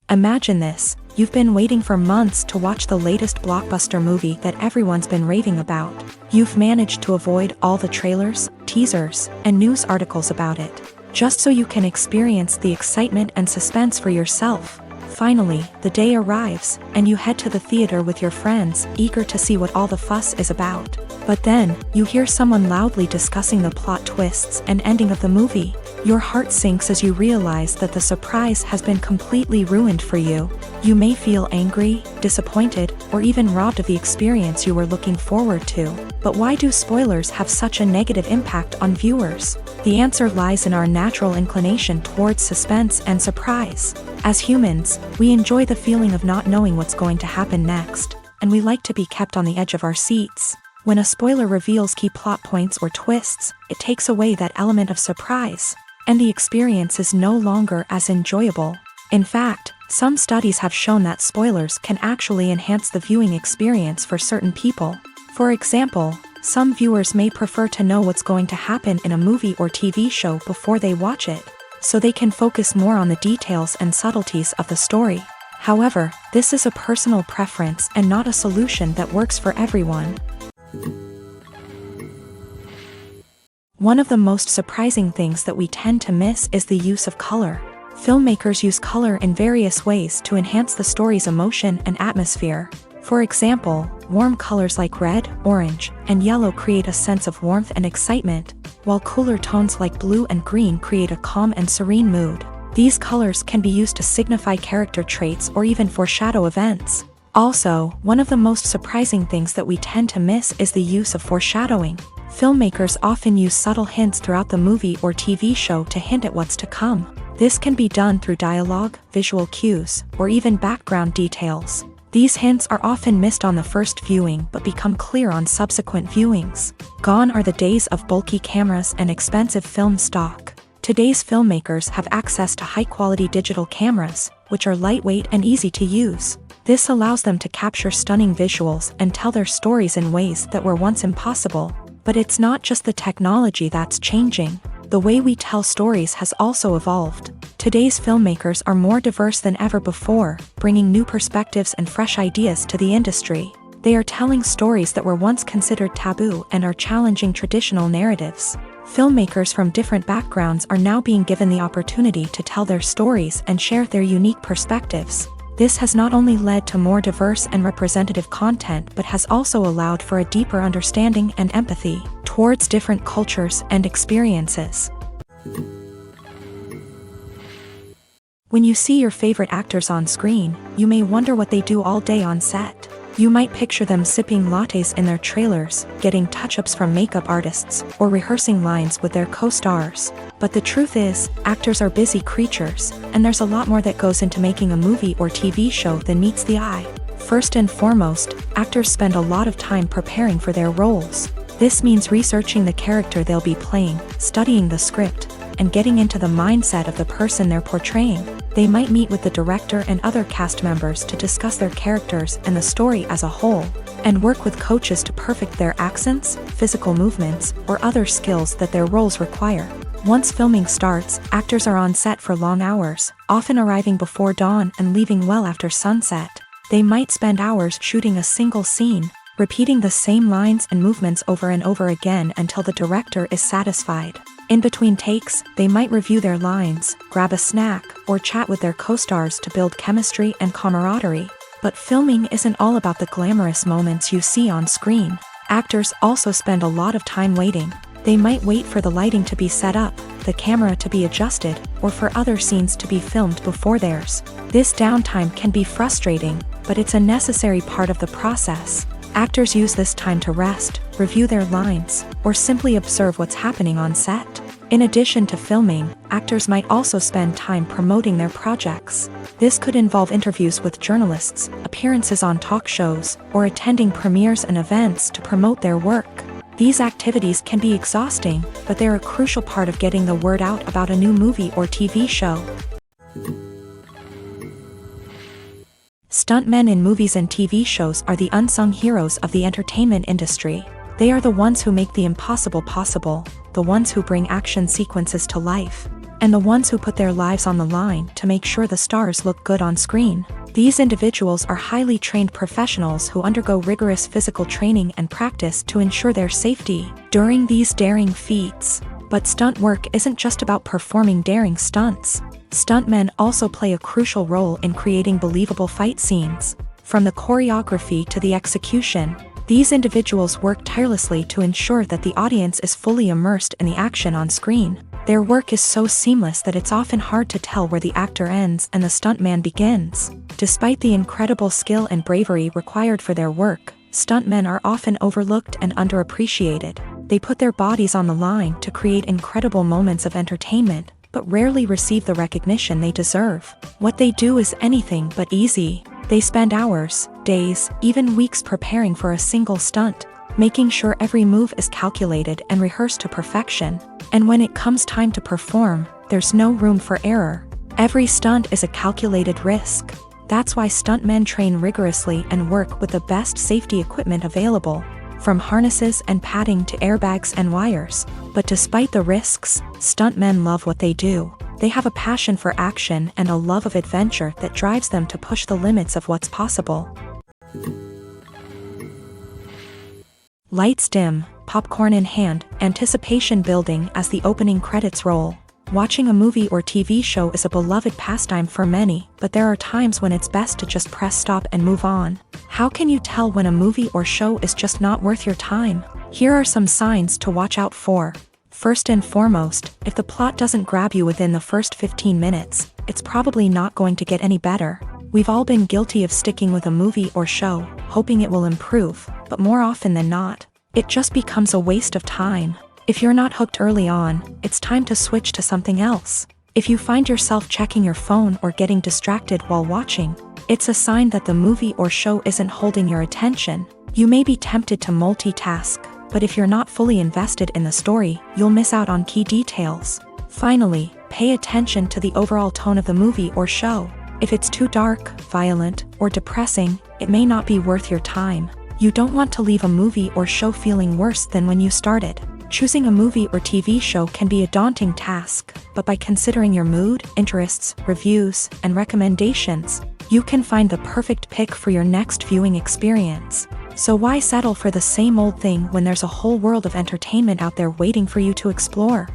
Imagine this: you've been waiting for months to watch the latest blockbuster movie that everyone's been raving about. You've managed to avoid all the trailers, teasers, and news articles about it, just so you can experience the excitement and suspense for yourself. Finally, the day arrives, and you head to the theater with your friends, eager to see what all the fuss is about. But then, you hear someone loudly discussing the plot twists and ending of the movie. Your heart sinks as you realize that the surprise has been completely ruined for you. You may feel angry, disappointed, or even robbed of the experience you were looking forward to. But why do spoilers have such a negative impact on viewers? The answer lies in our natural inclination towards suspense and surprise. As humans, we enjoy the feeling of not knowing what's going to happen next, and we like to be kept on the edge of our seats. When a spoiler reveals key plot points or twists, it takes away that element of surprise, and the experience is no longer as enjoyable. In fact, some studies have shown that spoilers can actually enhance the viewing experience for certain people. For example, some viewers may prefer to know what's going to happen in a movie or TV show before they watch it, so they can focus more on the details and subtleties of the story. However, this is a personal preference and not a solution that works for everyone. One of the most surprising things that we tend to miss is the use of color. Filmmakers use color in various ways to enhance the story's emotion and atmosphere. For example, warm colors like red, orange, and yellow create a sense of warmth and excitement, while cooler tones like blue and green create a calm and serene mood. These colors can be used to signify character traits or even foreshadow events. Also, one of the most surprising things that we tend to miss is the use of foreshadowing. Filmmakers often use subtle hints throughout the movie or TV show to hint at what's to come. This can be done through dialogue, visual cues, or even background details. These hints are often missed on the first viewing but become clear on subsequent viewings. Gone are the days of bulky cameras and expensive film stock. Today's filmmakers have access to high-quality digital cameras, which are lightweight and easy to use. This allows them to capture stunning visuals and tell their stories in ways that were once impossible. But it's not just the technology that's changing. The way we tell stories has also evolved. Today's filmmakers are more diverse than ever before, bringing new perspectives and fresh ideas to the industry. They are telling stories that were once considered taboo and are challenging traditional narratives. Filmmakers from different backgrounds are now being given the opportunity to tell their stories and share their unique perspectives. This has not only led to more diverse and representative content but has also allowed for a deeper understanding and empathy towards different cultures and experiences. When you see your favorite actors on screen, you may wonder what they do all day on set. You might picture them sipping lattes in their trailers, getting touch-ups from makeup artists, or rehearsing lines with their co-stars. But the truth is, actors are busy creatures, and there's a lot more that goes into making a movie or TV show than meets the eye. First and foremost, actors spend a lot of time preparing for their roles. This means researching the character they'll be playing, studying the script, and getting into the mindset of the person they're portraying. They might meet with the director and other cast members to discuss their characters and the story as a whole, and work with coaches to perfect their accents, physical movements, or other skills that their roles require. Once filming starts, actors are on set for long hours, often arriving before dawn and leaving well after sunset. They might spend hours shooting a single scene, repeating the same lines and movements over and over again until the director is satisfied. In between takes, they might review their lines, grab a snack, or chat with their co-stars to build chemistry and camaraderie. But filming isn't all about the glamorous moments you see on screen. Actors also spend a lot of time waiting. They might wait for the lighting to be set up, the camera to be adjusted, or for other scenes to be filmed before theirs. This downtime can be frustrating, but it's a necessary part of the process. Actors use this time to rest, review their lines, or simply observe what's happening on set. In addition to filming, actors might also spend time promoting their projects. This could involve interviews with journalists, appearances on talk shows, or attending premieres and events to promote their work. These activities can be exhausting, but they're a crucial part of getting the word out about a new movie or TV show. Stuntmen in movies and TV shows are the unsung heroes of the entertainment industry. They are the ones who make the impossible possible, the ones who bring action sequences to life, and the ones who put their lives on the line to make sure the stars look good on screen. These individuals are highly trained professionals who undergo rigorous physical training and practice to ensure their safety during these daring feats. But stunt work isn't just about performing daring stunts. Stuntmen also play a crucial role in creating believable fight scenes. From the choreography to the execution, these individuals work tirelessly to ensure that the audience is fully immersed in the action on screen. Their work is so seamless that it's often hard to tell where the actor ends and the stuntman begins. Despite the incredible skill and bravery required for their work, stuntmen are often overlooked and underappreciated. They put their bodies on the line to create incredible moments of entertainment, but rarely receive the recognition they deserve. What they do is anything but easy. They spend hours, days, even weeks preparing for a single stunt, making sure every move is calculated and rehearsed to perfection. And when it comes time to perform, there's no room for error. Every stunt is a calculated risk. That's why stuntmen train rigorously and work with the best safety equipment available, from harnesses and padding to airbags and wires. But despite the risks, stuntmen love what they do. They have a passion for action and a love of adventure that drives them to push the limits of what's possible. Lights dim, popcorn in hand, anticipation building as the opening credits roll. Watching a movie or TV show is a beloved pastime for many, but there are times when it's best to just press stop and move on. How can you tell when a movie or show is just not worth your time? Here are some signs to watch out for. First and foremost, if the plot doesn't grab you within the first 15 minutes, it's probably not going to get any better. We've all been guilty of sticking with a movie or show, hoping it will improve, but more often than not, it just becomes a waste of time. If you're not hooked early on, it's time to switch to something else. If you find yourself checking your phone or getting distracted while watching, it's a sign that the movie or show isn't holding your attention. You may be tempted to multitask, but if you're not fully invested in the story, you'll miss out on key details. Finally, pay attention to the overall tone of the movie or show. If it's too dark, violent, or depressing, it may not be worth your time. You don't want to leave a movie or show feeling worse than when you started. Choosing a movie or TV show can be a daunting task, but by considering your mood, interests, reviews, and recommendations, you can find the perfect pick for your next viewing experience. So why settle for the same old thing when there's a whole world of entertainment out there waiting for you to explore?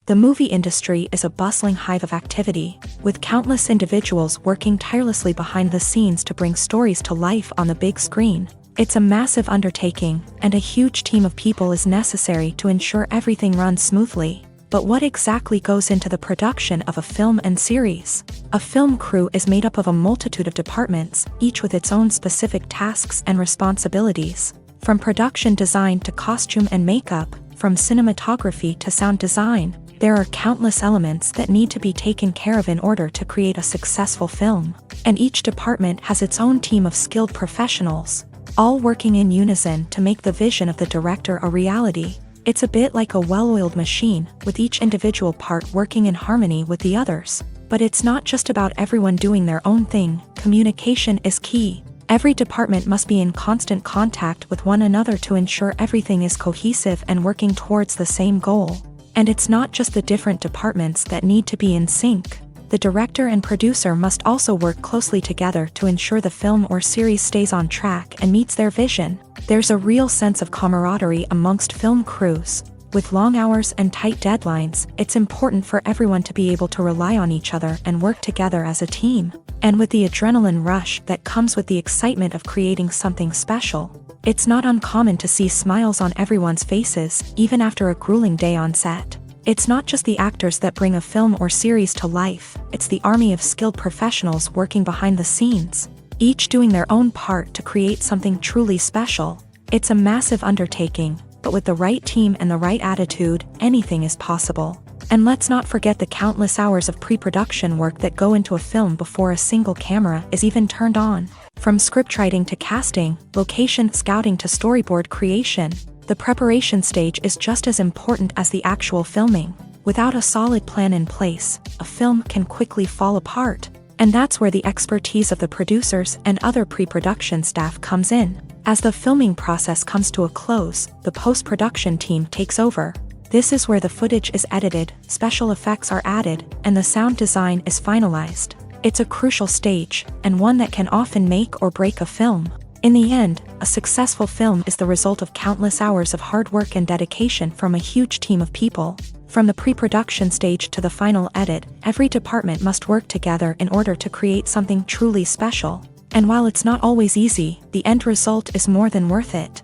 The movie industry is a bustling hive of activity, with countless individuals working tirelessly behind the scenes to bring stories to life on the big screen. It's a massive undertaking, and a huge team of people is necessary to ensure everything runs smoothly. But what exactly goes into the production of a film and series? A film crew is made up of a multitude of departments, each with its own specific tasks and responsibilities. From production design to costume and makeup, from cinematography to sound design, there are countless elements that need to be taken care of in order to create a successful film. And each department has its own team of skilled professionals, all working in unison to make the vision of the director a reality. It's a bit like a well-oiled machine, with each individual part working in harmony with the others. But it's not just about everyone doing their own thing. Communication is key. Every department must be in constant contact with one another to ensure everything is cohesive and working towards the same goal. And it's not just the different departments that need to be in sync. The director and producer must also work closely together to ensure the film or series stays on track and meets their vision. There's a real sense of camaraderie amongst film crews. With long hours and tight deadlines, it's important for everyone to be able to rely on each other and work together as a team. And with the adrenaline rush that comes with the excitement of creating something special, it's not uncommon to see smiles on everyone's faces, even after a grueling day on set. It's not just the actors that bring a film or series to life, it's the army of skilled professionals working behind the scenes, each doing their own part to create something truly special. It's a massive undertaking, but with the right team and the right attitude, anything is possible. And let's not forget the countless hours of pre-production work that go into a film before a single camera is even turned on. From scriptwriting to casting, location scouting to storyboard creation, the preparation stage is just as important as the actual filming. Without a solid plan in place, a film can quickly fall apart. And that's where the expertise of the producers and other pre-production staff comes in. As the filming process comes to a close, the post-production team takes over. This is where the footage is edited, special effects are added, and the sound design is finalized. It's a crucial stage, and one that can often make or break a film. In the end, a successful film is the result of countless hours of hard work and dedication from a huge team of people. From the pre-production stage to the final edit, every department must work together in order to create something truly special. And while it's not always easy, the end result is more than worth it.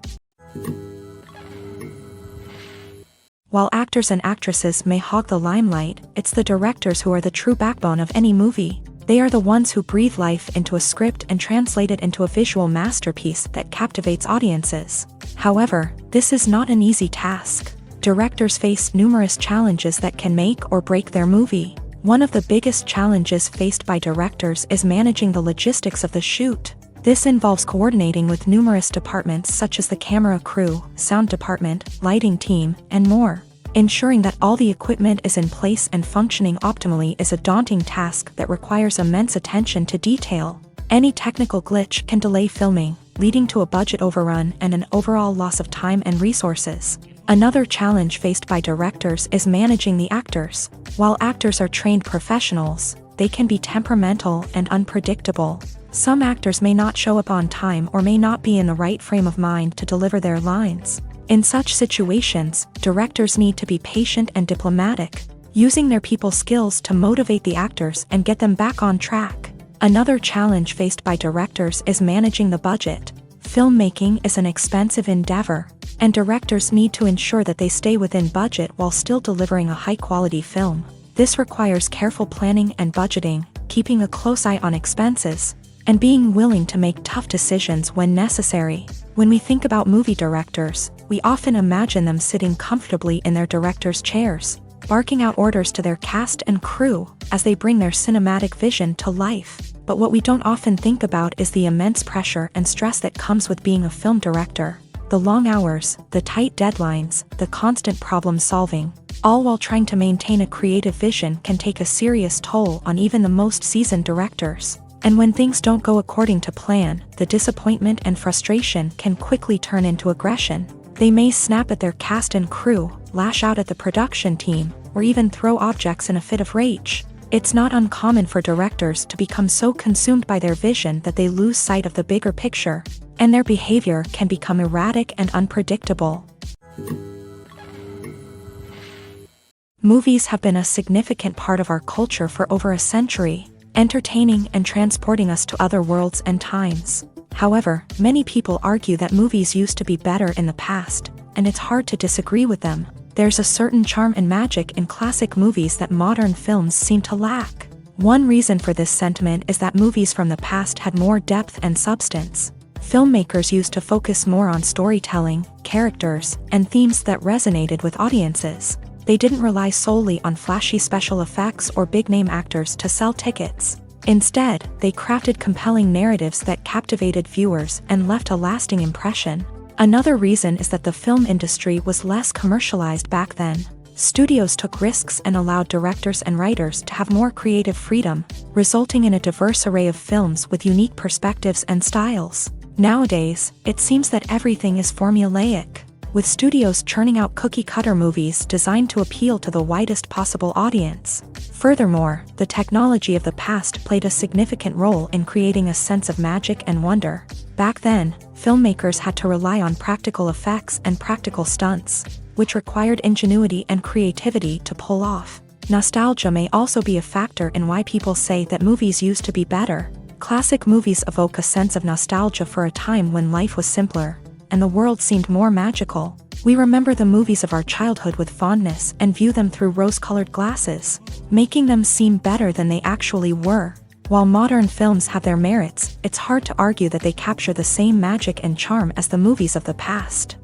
While actors and actresses may hog the limelight, it's the directors who are the true backbone of any movie. They are the ones who breathe life into a script and translate it into a visual masterpiece that captivates audiences. However, this is not an easy task. Directors face numerous challenges that can make or break their movie. One of the biggest challenges faced by directors is managing the logistics of the shoot. This involves coordinating with numerous departments such as the camera crew, sound department, lighting team, and more. Ensuring that all the equipment is in place and functioning optimally is a daunting task that requires immense attention to detail. Any technical glitch can delay filming, leading to a budget overrun and an overall loss of time and resources. Another challenge faced by directors is managing the actors. While actors are trained professionals, they can be temperamental and unpredictable. Some actors may not show up on time or may not be in the right frame of mind to deliver their lines. In such situations, directors need to be patient and diplomatic, using their people skills to motivate the actors and get them back on track. Another challenge faced by directors is managing the budget. Filmmaking is an expensive endeavor, and directors need to ensure that they stay within budget while still delivering a high-quality film. This requires careful planning and budgeting, keeping a close eye on expenses, and being willing to make tough decisions when necessary. When we think about movie directors, we often imagine them sitting comfortably in their director's chairs, barking out orders to their cast and crew as they bring their cinematic vision to life. But what we don't often think about is the immense pressure and stress that comes with being a film director. The long hours, the tight deadlines, the constant problem solving, all while trying to maintain a creative vision can take a serious toll on even the most seasoned directors. And when things don't go according to plan, the disappointment and frustration can quickly turn into aggression. They may snap at their cast and crew, lash out at the production team, or even throw objects in a fit of rage. It's not uncommon for directors to become so consumed by their vision that they lose sight of the bigger picture, and their behavior can become erratic and unpredictable. Movies have been a significant part of our culture for over a century, entertaining and transporting us to other worlds and times. However, many people argue that movies used to be better in the past, and it's hard to disagree with them. There's a certain charm and magic in classic movies that modern films seem to lack. One reason for this sentiment is that movies from the past had more depth and substance. Filmmakers used to focus more on storytelling, characters, and themes that resonated with audiences. They didn't rely solely on flashy special effects or big-name actors to sell tickets. Instead, they crafted compelling narratives that captivated viewers and left a lasting impression. Another reason is that the film industry was less commercialized back then. Studios took risks and allowed directors and writers to have more creative freedom, resulting in a diverse array of films with unique perspectives and styles. Nowadays, it seems that everything is formulaic, with studios churning out cookie-cutter movies designed to appeal to the widest possible audience. Furthermore, the technology of the past played a significant role in creating a sense of magic and wonder. Back then, filmmakers had to rely on practical effects and practical stunts, which required ingenuity and creativity to pull off. Nostalgia may also be a factor in why people say that movies used to be better. Classic movies evoke a sense of nostalgia for a time when life was simpler, and the world seemed more magical. We remember the movies of our childhood with fondness and view them through rose-colored glasses, making them seem better than they actually were. While modern films have their merits, it's hard to argue that they capture the same magic and charm as the movies of the past.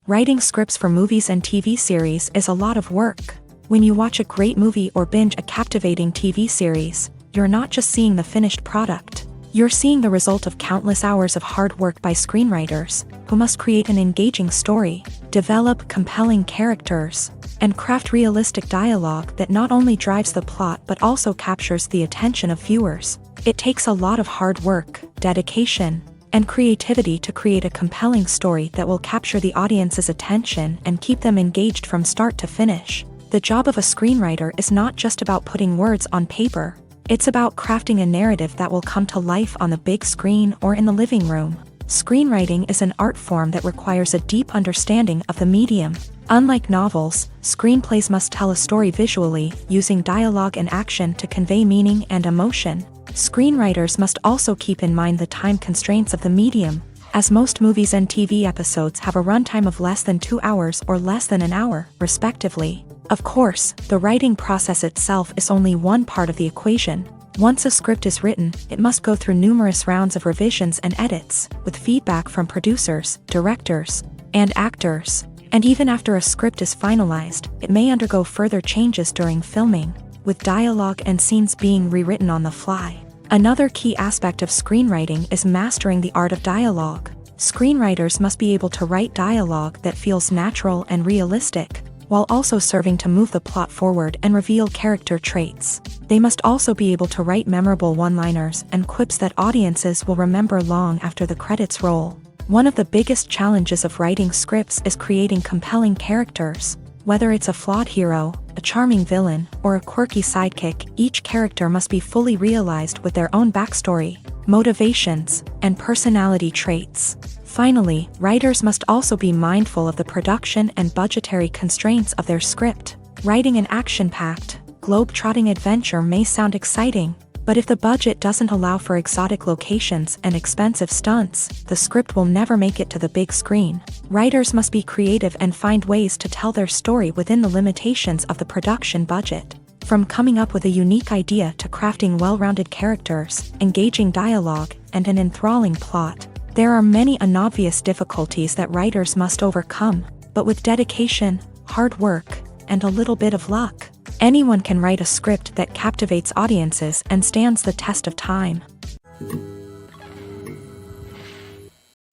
Writing scripts for movies and TV series is a lot of work. When you watch a great movie or binge a captivating TV series, you're not just seeing the finished product. You're seeing the result of countless hours of hard work by screenwriters, who must create an engaging story, develop compelling characters, and craft realistic dialogue that not only drives the plot but also captures the attention of viewers. It takes a lot of hard work, dedication, and creativity to create a compelling story that will capture the audience's attention and keep them engaged from start to finish. The job of a screenwriter is not just about putting words on paper. It's about crafting a narrative that will come to life on the big screen or in the living room. Screenwriting is an art form that requires a deep understanding of the medium. Unlike novels, screenplays must tell a story visually, using dialogue and action to convey meaning and emotion. Screenwriters must also keep in mind the time constraints of the medium, as most movies and TV episodes have a runtime of less than 2 hours or less than an hour, respectively. Of course, the writing process itself is only one part of the equation. Once a script is written, it must go through numerous rounds of revisions and edits, with feedback from producers, directors, and actors. And even after a script is finalized, it may undergo further changes during filming, with dialogue and scenes being rewritten on the fly. Another key aspect of screenwriting is mastering the art of dialogue. Screenwriters must be able to write dialogue that feels natural and realistic, while also serving to move the plot forward and reveal character traits. They must also be able to write memorable one-liners and quips that audiences will remember long after the credits roll. One of the biggest challenges of writing scripts is creating compelling characters. Whether it's a flawed hero, a charming villain, or a quirky sidekick, each character must be fully realized with their own backstory, motivations, and personality traits. Finally, writers must also be mindful of the production and budgetary constraints of their script. Writing an action-packed, globe-trotting adventure may sound exciting, but if the budget doesn't allow for exotic locations and expensive stunts, the script will never make it to the big screen. Writers must be creative and find ways to tell their story within the limitations of the production budget. From coming up with a unique idea to crafting well-rounded characters, engaging dialogue, and an enthralling plot, there are many unobvious difficulties that writers must overcome, but with dedication, hard work, and a little bit of luck, anyone can write a script that captivates audiences and stands the test of time.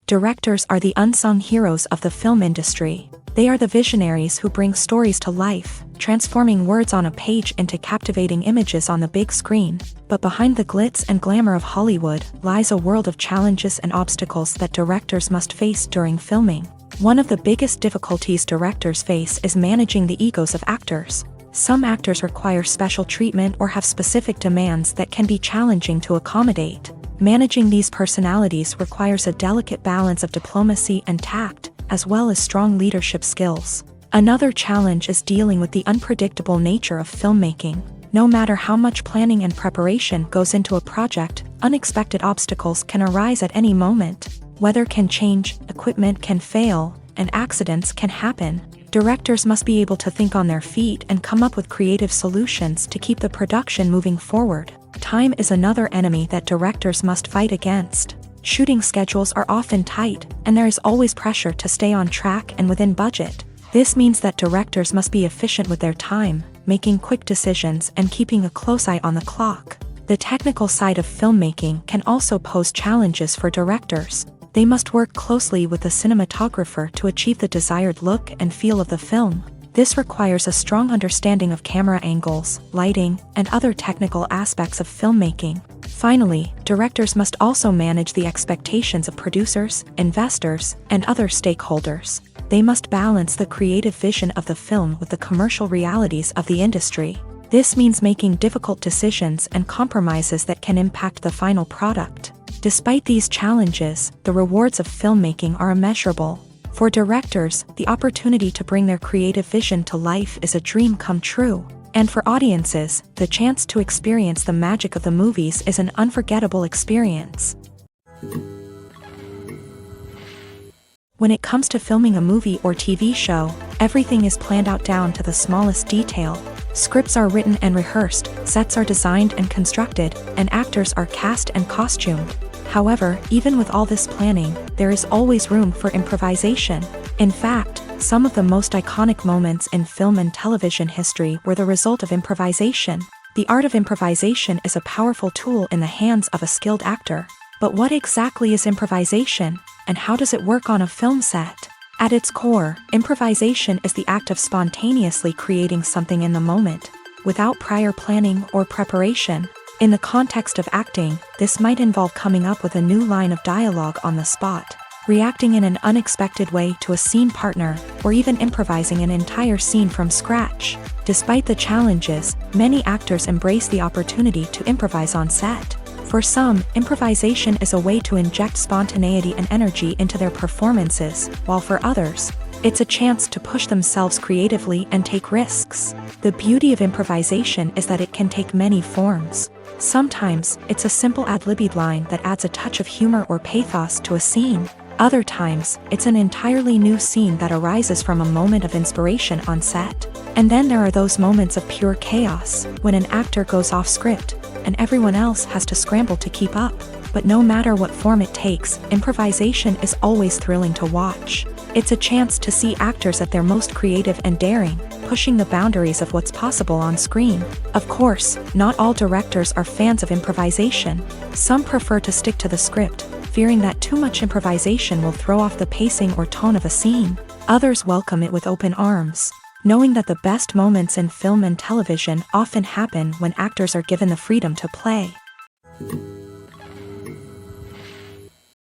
Directors are the unsung heroes of the film industry. They are the visionaries who bring stories to life, transforming words on a page into captivating images on the big screen. But behind the glitz and glamour of Hollywood lies a world of challenges and obstacles that directors must face during filming. One of the biggest difficulties directors face is managing the egos of actors. Some actors require special treatment or have specific demands that can be challenging to accommodate. Managing these personalities requires a delicate balance of diplomacy and tact, as well as strong leadership skills. Another challenge is dealing with the unpredictable nature of filmmaking. No matter how much planning and preparation goes into a project, unexpected obstacles can arise at any moment. Weather can change, equipment can fail, and accidents can happen. Directors must be able to think on their feet and come up with creative solutions to keep the production moving forward. Time is another enemy that directors must fight against. Shooting schedules are often tight, and there is always pressure to stay on track and within budget. This means that directors must be efficient with their time, making quick decisions and keeping a close eye on the clock. The technical side of filmmaking can also pose challenges for directors. They must work closely with the cinematographer to achieve the desired look and feel of the film. This requires a strong understanding of camera angles, lighting, and other technical aspects of filmmaking. Finally, directors must also manage the expectations of producers, investors, and other stakeholders. They must balance the creative vision of the film with the commercial realities of the industry. This means making difficult decisions and compromises that can impact the final product. Despite these challenges, the rewards of filmmaking are immeasurable. For directors, the opportunity to bring their creative vision to life is a dream come true. And for audiences, the chance to experience the magic of the movies is an unforgettable experience. When it comes to filming a movie or TV show, everything is planned out down to the smallest detail. Scripts are written and rehearsed, sets are designed and constructed, and actors are cast and costumed. However, even with all this planning, there is always room for improvisation. In fact, some of the most iconic moments in film and television history were the result of improvisation. The art of improvisation is a powerful tool in the hands of a skilled actor. But what exactly is improvisation, and how does it work on a film set? At its core, improvisation is the act of spontaneously creating something in the moment, without prior planning or preparation. In the context of acting, this might involve coming up with a new line of dialogue on the spot, reacting in an unexpected way to a scene partner, or even improvising an entire scene from scratch. Despite the challenges, many actors embrace the opportunity to improvise on set. For some, improvisation is a way to inject spontaneity and energy into their performances, while for others, it's a chance to push themselves creatively and take risks. The beauty of improvisation is that it can take many forms. Sometimes, it's a simple ad-libbed line that adds a touch of humor or pathos to a scene. Other times, it's an entirely new scene that arises from a moment of inspiration on set. And then there are those moments of pure chaos, when an actor goes off script, and everyone else has to scramble to keep up. But no matter what form it takes, improvisation is always thrilling to watch. It's a chance to see actors at their most creative and daring, pushing the boundaries of what's possible on screen. Of course, not all directors are fans of improvisation. Some prefer to stick to the script, fearing that too much improvisation will throw off the pacing or tone of a scene. Others welcome it with open arms, knowing that the best moments in film and television often happen when actors are given the freedom to play.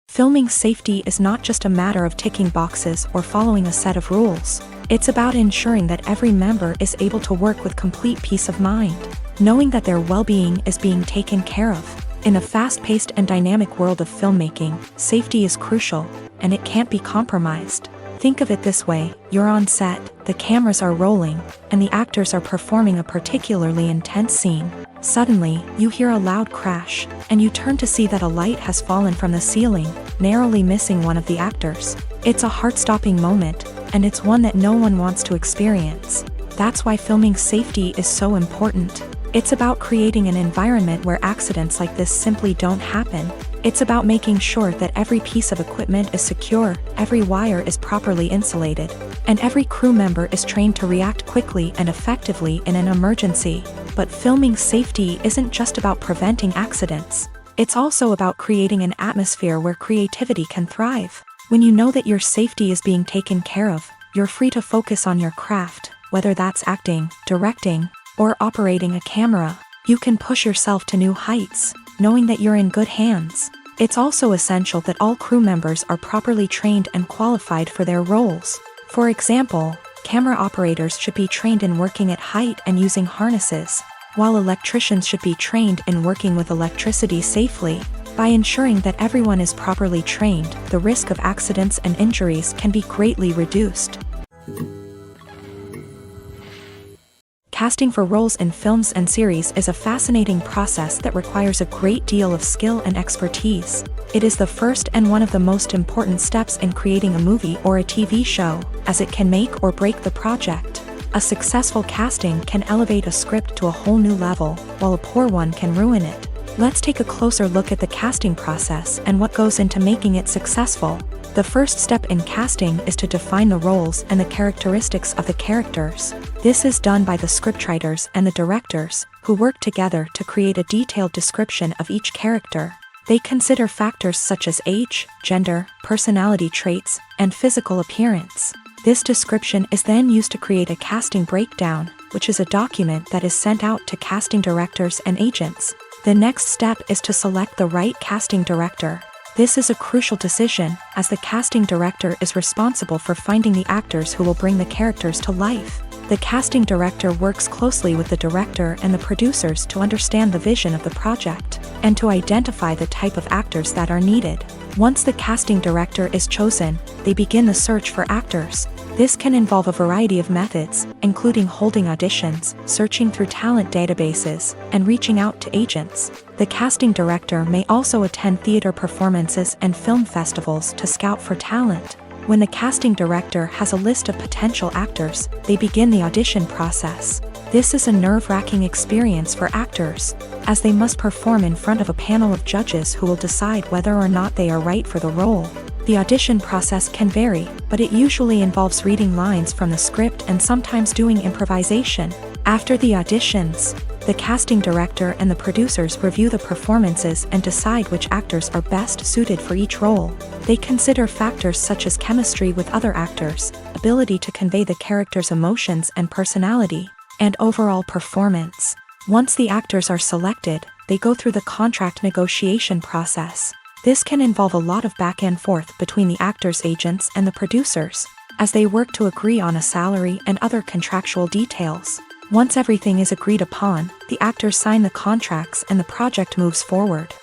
Filming safety is not just a matter of ticking boxes or following a set of rules. It's about ensuring that every member is able to work with complete peace of mind, knowing that their well-being is being taken care of. In a fast-paced and dynamic world of filmmaking, safety is crucial, and it can't be compromised. Think of it this way: you're on set, the cameras are rolling, and the actors are performing a particularly intense scene. Suddenly, you hear a loud crash, and you turn to see that a light has fallen from the ceiling, narrowly missing one of the actors. It's a heart-stopping moment, and it's one that no one wants to experience. That's why filming safety is so important. It's about creating an environment where accidents like this simply don't happen. It's about making sure that every piece of equipment is secure, every wire is properly insulated, and every crew member is trained to react quickly and effectively in an emergency. But filming safety isn't just about preventing accidents. It's also about creating an atmosphere where creativity can thrive. When you know that your safety is being taken care of, you're free to focus on your craft, whether that's acting, directing, or operating a camera. You can push yourself to new heights, knowing that you're in good hands. It's also essential that all crew members are properly trained and qualified for their roles. For example, camera operators should be trained in working at height and using harnesses, while electricians should be trained in working with electricity safely. By ensuring that everyone is properly trained, the risk of accidents and injuries can be greatly reduced. Casting for roles in films and series is a fascinating process that requires a great deal of skill and expertise. It is the first and one of the most important steps in creating a movie or a TV show, as it can make or break the project. A successful casting can elevate a script to a whole new level, while a poor one can ruin it. Let's take a closer look at the casting process and what goes into making it successful. The first step in casting is to define the roles and the characteristics of the characters. This is done by the scriptwriters and the directors, who work together to create a detailed description of each character. They consider factors such as age, gender, personality traits, and physical appearance. This description is then used to create a casting breakdown, which is a document that is sent out to casting directors and agents. The next step is to select the right casting director. This is a crucial decision, as the casting director is responsible for finding the actors who will bring the characters to life. The casting director works closely with the director and the producers to understand the vision of the project, and to identify the type of actors that are needed. Once the casting director is chosen, they begin the search for actors. This can involve a variety of methods, including holding auditions, searching through talent databases, and reaching out to agents. The casting director may also attend theater performances and film festivals to scout for talent. When the casting director has a list of potential actors, they begin the audition process. This is a nerve-wracking experience for actors, as they must perform in front of a panel of judges who will decide whether or not they are right for the role. The audition process can vary, but it usually involves reading lines from the script and sometimes doing improvisation. After the auditions, The casting director and the producers review the performances and decide which actors are best suited for each role. They consider factors such as chemistry with other actors, ability to convey the character's emotions and personality, and overall performance. Once the actors are selected, they go through the contract negotiation process. This can involve a lot of back and forth between the actors' agents and the producers, as they work to agree on a salary and other contractual details. Once everything is agreed upon, the actors sign the contracts and the project moves forward.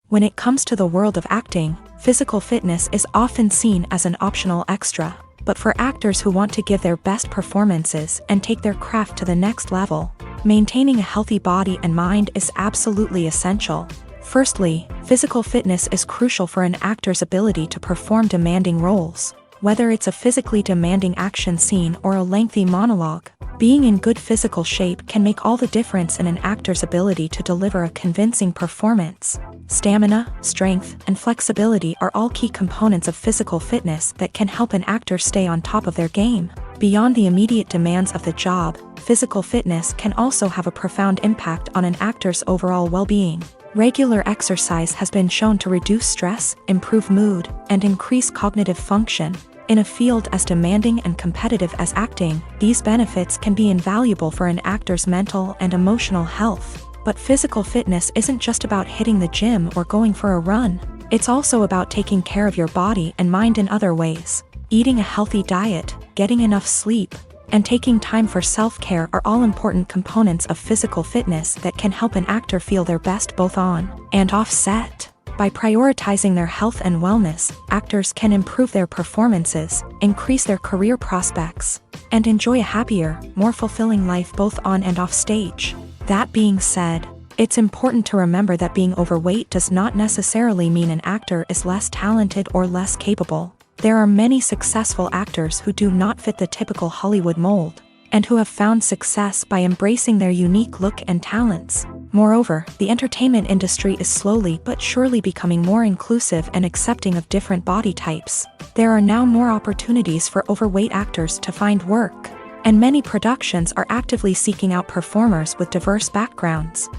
When it comes to the world of acting, physical fitness is often seen as an optional extra. But for actors who want to give their best performances and take their craft to the next level, maintaining a healthy body and mind is absolutely essential. Firstly, physical fitness is crucial for an actor's ability to perform demanding roles. Whether it's a physically demanding action scene or a lengthy monologue, being in good physical shape can make all the difference in an actor's ability to deliver a convincing performance. Stamina, strength, and flexibility are all key components of physical fitness that can help an actor stay on top of their game. Beyond the immediate demands of the job, physical fitness can also have a profound impact on an actor's overall well-being. Regular exercise has been shown to reduce stress, improve mood, and increase cognitive function. In a field as demanding and competitive as acting, these benefits can be invaluable for an actor's mental and emotional health. But physical fitness isn't just about hitting the gym or going for a run. It's also about taking care of your body and mind in other ways. Eating a healthy diet, getting enough sleep, and taking time for self-care are all important components of physical fitness that can help an actor feel their best both on and off set. By prioritizing their health and wellness, actors can improve their performances, increase their career prospects, and enjoy a happier, more fulfilling life both on and off stage. That being said, it's important to remember that being overweight does not necessarily mean an actor is less talented or less capable. There are many successful actors who do not fit the typical Hollywood mold, and who have found success by embracing their unique look and talents. Moreover, the entertainment industry is slowly but surely becoming more inclusive and accepting of different body types. There are now more opportunities for overweight actors to find work, and many productions are actively seeking out performers with diverse backgrounds.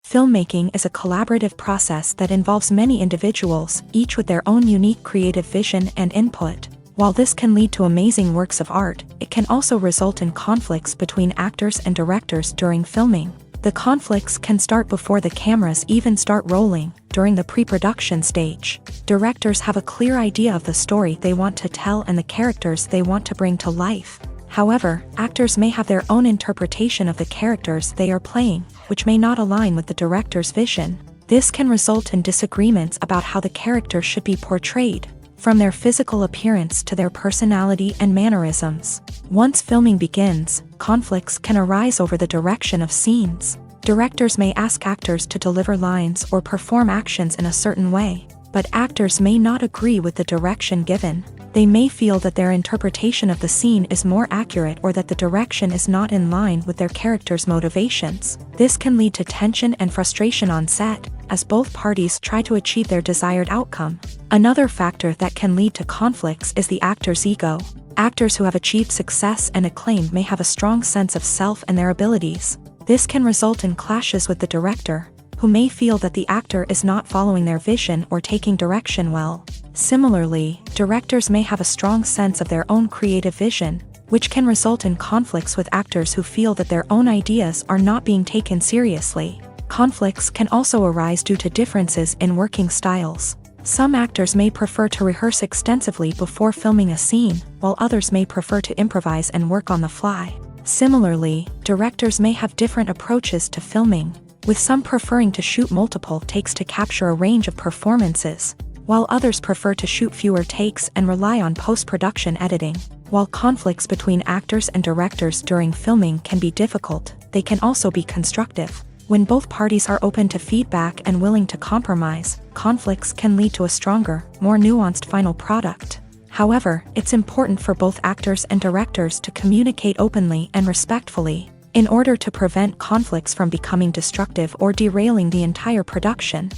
Filmmaking is a collaborative process that involves many individuals, each with their own unique creative vision and input. While this can lead to amazing works of art, it can also result in conflicts between actors and directors during filming. The conflicts can start before the cameras even start rolling, during the pre-production stage. Directors have a clear idea of the story they want to tell and the characters they want to bring to life. However, actors may have their own interpretation of the characters they are playing, which may not align with the director's vision. This can result in disagreements about how the character should be portrayed, from their physical appearance to their personality and mannerisms. Once filming begins, conflicts can arise over the direction of scenes. Directors may ask actors to deliver lines or perform actions in a certain way, but actors may not agree with the direction given. They may feel that their interpretation of the scene is more accurate or that the direction is not in line with their character's motivations. This can lead to tension and frustration on set, as both parties try to achieve their desired outcome. Another factor that can lead to conflicts is the actor's ego. Actors who have achieved success and acclaim may have a strong sense of self and their abilities. This can result in clashes with the director, who may feel that the actor is not following their vision or taking direction well. Similarly, directors may have a strong sense of their own creative vision, which can result in conflicts with actors who feel that their own ideas are not being taken seriously. Conflicts can also arise due to differences in working styles. Some actors may prefer to rehearse extensively before filming a scene, while others may prefer to improvise and work on the fly. Similarly, directors may have different approaches to filming, with some preferring to shoot multiple takes to capture a range of performances, while others prefer to shoot fewer takes and rely on post-production editing. While conflicts between actors and directors during filming can be difficult, they can also be constructive. When both parties are open to feedback and willing to compromise, conflicts can lead to a stronger, more nuanced final product. However, it's important for both actors and directors to communicate openly and respectfully, in order to prevent conflicts from becoming destructive or derailing the entire production.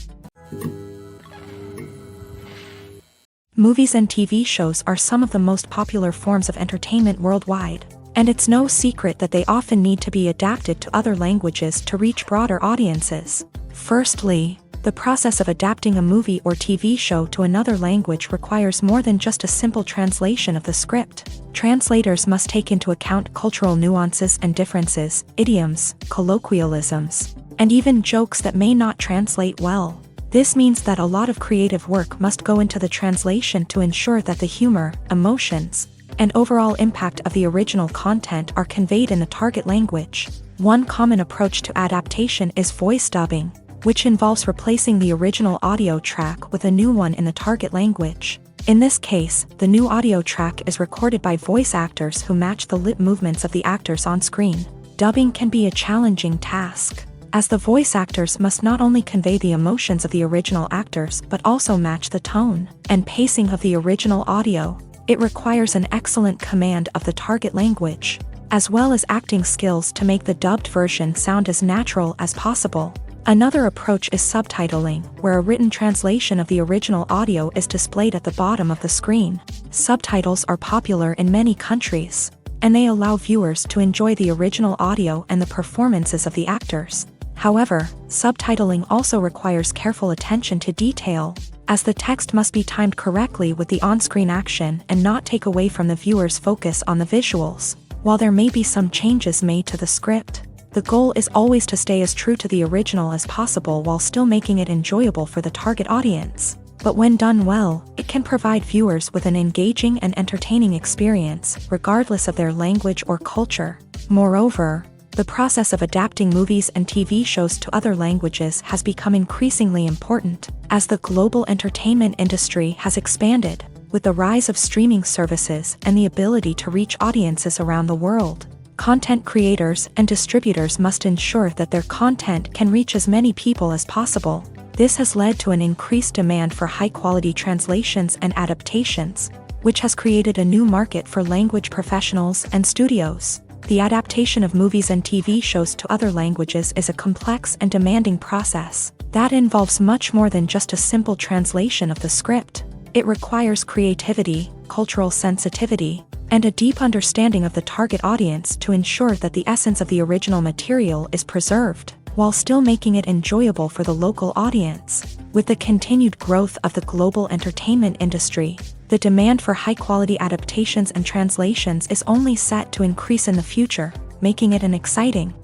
Movies and TV shows are some of the most popular forms of entertainment worldwide, and it's no secret that they often need to be adapted to other languages to reach broader audiences. Firstly, the process of adapting a movie or TV show to another language requires more than just a simple translation of the script. Translators must take into account cultural nuances and differences, idioms, colloquialisms, and even jokes that may not translate well. This means that a lot of creative work must go into the translation to ensure that the humor, emotions, and overall impact of the original content are conveyed in the target language. One common approach to adaptation is voice dubbing, which involves replacing the original audio track with a new one in the target language. In this case, the new audio track is recorded by voice actors who match the lip movements of the actors on screen. Dubbing can be a challenging task, as the voice actors must not only convey the emotions of the original actors but also match the tone and pacing of the original audio. It requires an excellent command of the target language, as well as acting skills to make the dubbed version sound as natural as possible. Another approach is subtitling, where a written translation of the original audio is displayed at the bottom of the screen. Subtitles are popular in many countries, and they allow viewers to enjoy the original audio and the performances of the actors. However, subtitling also requires careful attention to detail, as the text must be timed correctly with the on-screen action and not take away from the viewer's focus on the visuals. While there may be some changes made to the script, the goal is always to stay as true to the original as possible while still making it enjoyable for the target audience. But when done well, it can provide viewers with an engaging and entertaining experience, regardless of their language or culture. Moreover, the process of adapting movies and TV shows to other languages has become increasingly important, as the global entertainment industry has expanded, with the rise of streaming services and the ability to reach audiences around the world. Content creators and distributors must ensure that their content can reach as many people as possible. This has led to an increased demand for high-quality translations and adaptations, which has created a new market for language professionals and studios. The adaptation of movies and TV shows to other languages is a complex and demanding process that involves much more than just a simple translation of the script. It requires creativity, cultural sensitivity, and a deep understanding of the target audience to ensure that the essence of the original material is preserved, while still making it enjoyable for the local audience. With the continued growth of the global entertainment industry, the demand for high-quality adaptations and translations is only set to increase in the future, making it an exciting.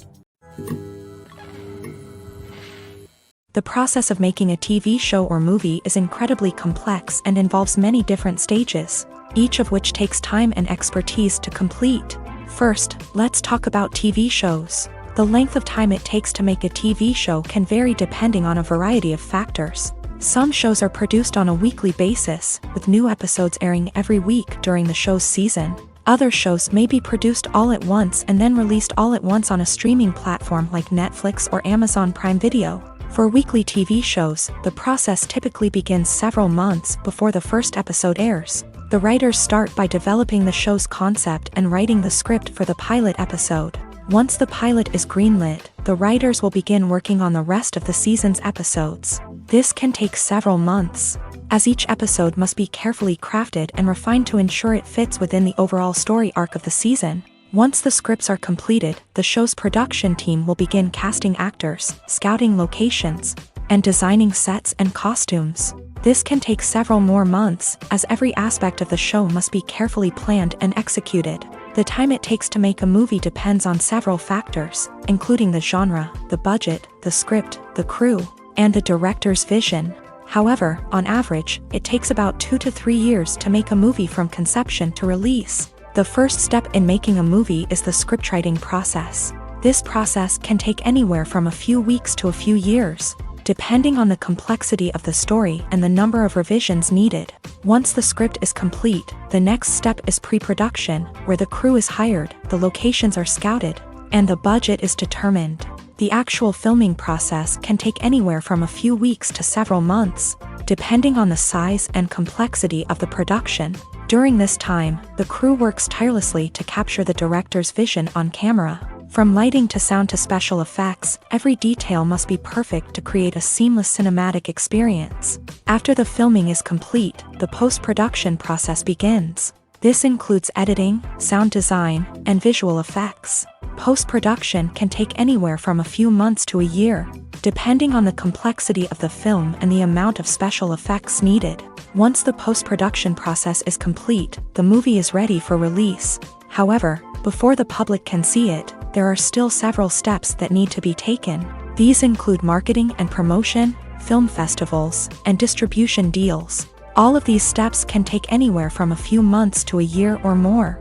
The process of making a TV show or movie is incredibly complex and involves many different stages, each of which takes time and expertise to complete. First, let's talk about TV shows. The length of time it takes to make a TV show can vary depending on a variety of factors. Some shows are produced on a weekly basis, with new episodes airing every week during the show's season. Other shows may be produced all at once and then released all at once on a streaming platform like Netflix or Amazon Prime Video. For weekly TV shows, the process typically begins several months before the first episode airs. The writers start by developing the show's concept and writing the script for the pilot episode. Once the pilot is greenlit, the writers will begin working on the rest of the season's episodes. This can take several months, as each episode must be carefully crafted and refined to ensure it fits within the overall story arc of the season. Once the scripts are completed, the show's production team will begin casting actors, scouting locations, and designing sets and costumes. This can take several more months, as every aspect of the show must be carefully planned and executed. The time it takes to make a movie depends on several factors, including the genre, the budget, the script, the crew, and the director's vision. However, on average, it takes about 2 to 3 years to make a movie from conception to release. The first step in making a movie is the scriptwriting process. This process can take anywhere from a few weeks to a few years, depending on the complexity of the story and the number of revisions needed. Once the script is complete, the next step is pre-production, where the crew is hired, the locations are scouted, and the budget is determined. The actual filming process can take anywhere from a few weeks to several months, depending on the size and complexity of the production. During this time, the crew works tirelessly to capture the director's vision on camera. From lighting to sound to special effects, every detail must be perfect to create a seamless cinematic experience. After the filming is complete, the post-production process begins. This includes editing, sound design, and visual effects. Post-production can take anywhere from a few months to a year, depending on the complexity of the film and the amount of special effects needed. Once the post-production process is complete, the movie is ready for release. However, before the public can see it, there are still several steps that need to be taken. These include marketing and promotion, film festivals, and distribution deals. All of these steps can take anywhere from a few months to a year or more.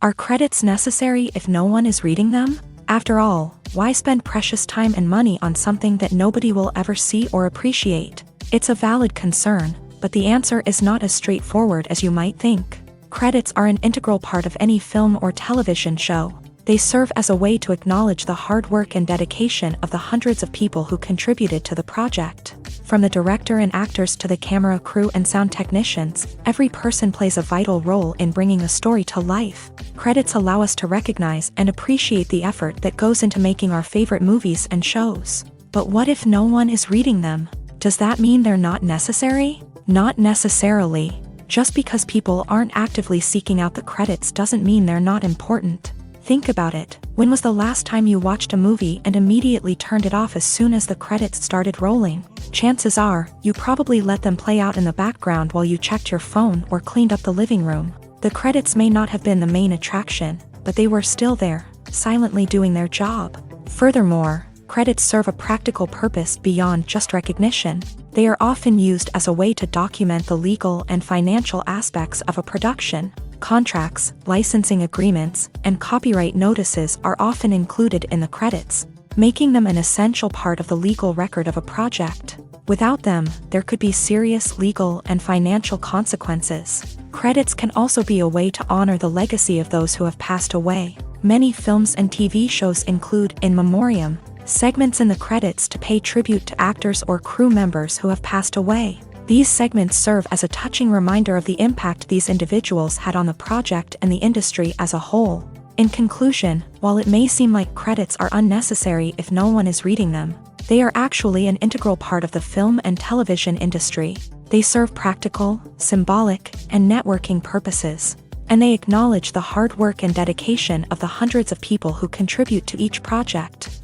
Are credits necessary if no one is reading them? After all, why spend precious time and money on something that nobody will ever see or appreciate? It's a valid concern, but the answer is not as straightforward as you might think. Credits are an integral part of any film or television show. They serve as a way to acknowledge the hard work and dedication of the hundreds of people who contributed to the project. From the director and actors to the camera crew and sound technicians, every person plays a vital role in bringing a story to life. Credits allow us to recognize and appreciate the effort that goes into making our favorite movies and shows. But what if no one is reading them? Does that mean they're not necessary? Not necessarily. Just because people aren't actively seeking out the credits doesn't mean they're not important. Think about it. When was the last time you watched a movie and immediately turned it off as soon as the credits started rolling? Chances are, you probably let them play out in the background while you checked your phone or cleaned up the living room. The credits may not have been the main attraction, but they were still there, silently doing their job. Furthermore, credits serve a practical purpose beyond just recognition. They are often used as a way to document the legal and financial aspects of a production. Contracts, licensing agreements, and copyright notices are often included in the credits, making them an essential part of the legal record of a project. Without them, there could be serious legal and financial consequences. Credits can also be a way to honor the legacy of those who have passed away. Many films and TV shows include in memoriam segments in the credits to pay tribute to actors or crew members who have passed away. These segments serve as a touching reminder of the impact these individuals had on the project and the industry as a whole. In conclusion, while it may seem like credits are unnecessary if no one is reading them, they are actually an integral part of the film and television industry. They serve practical, symbolic, and networking purposes, and they acknowledge the hard work and dedication of the hundreds of people who contribute to each project.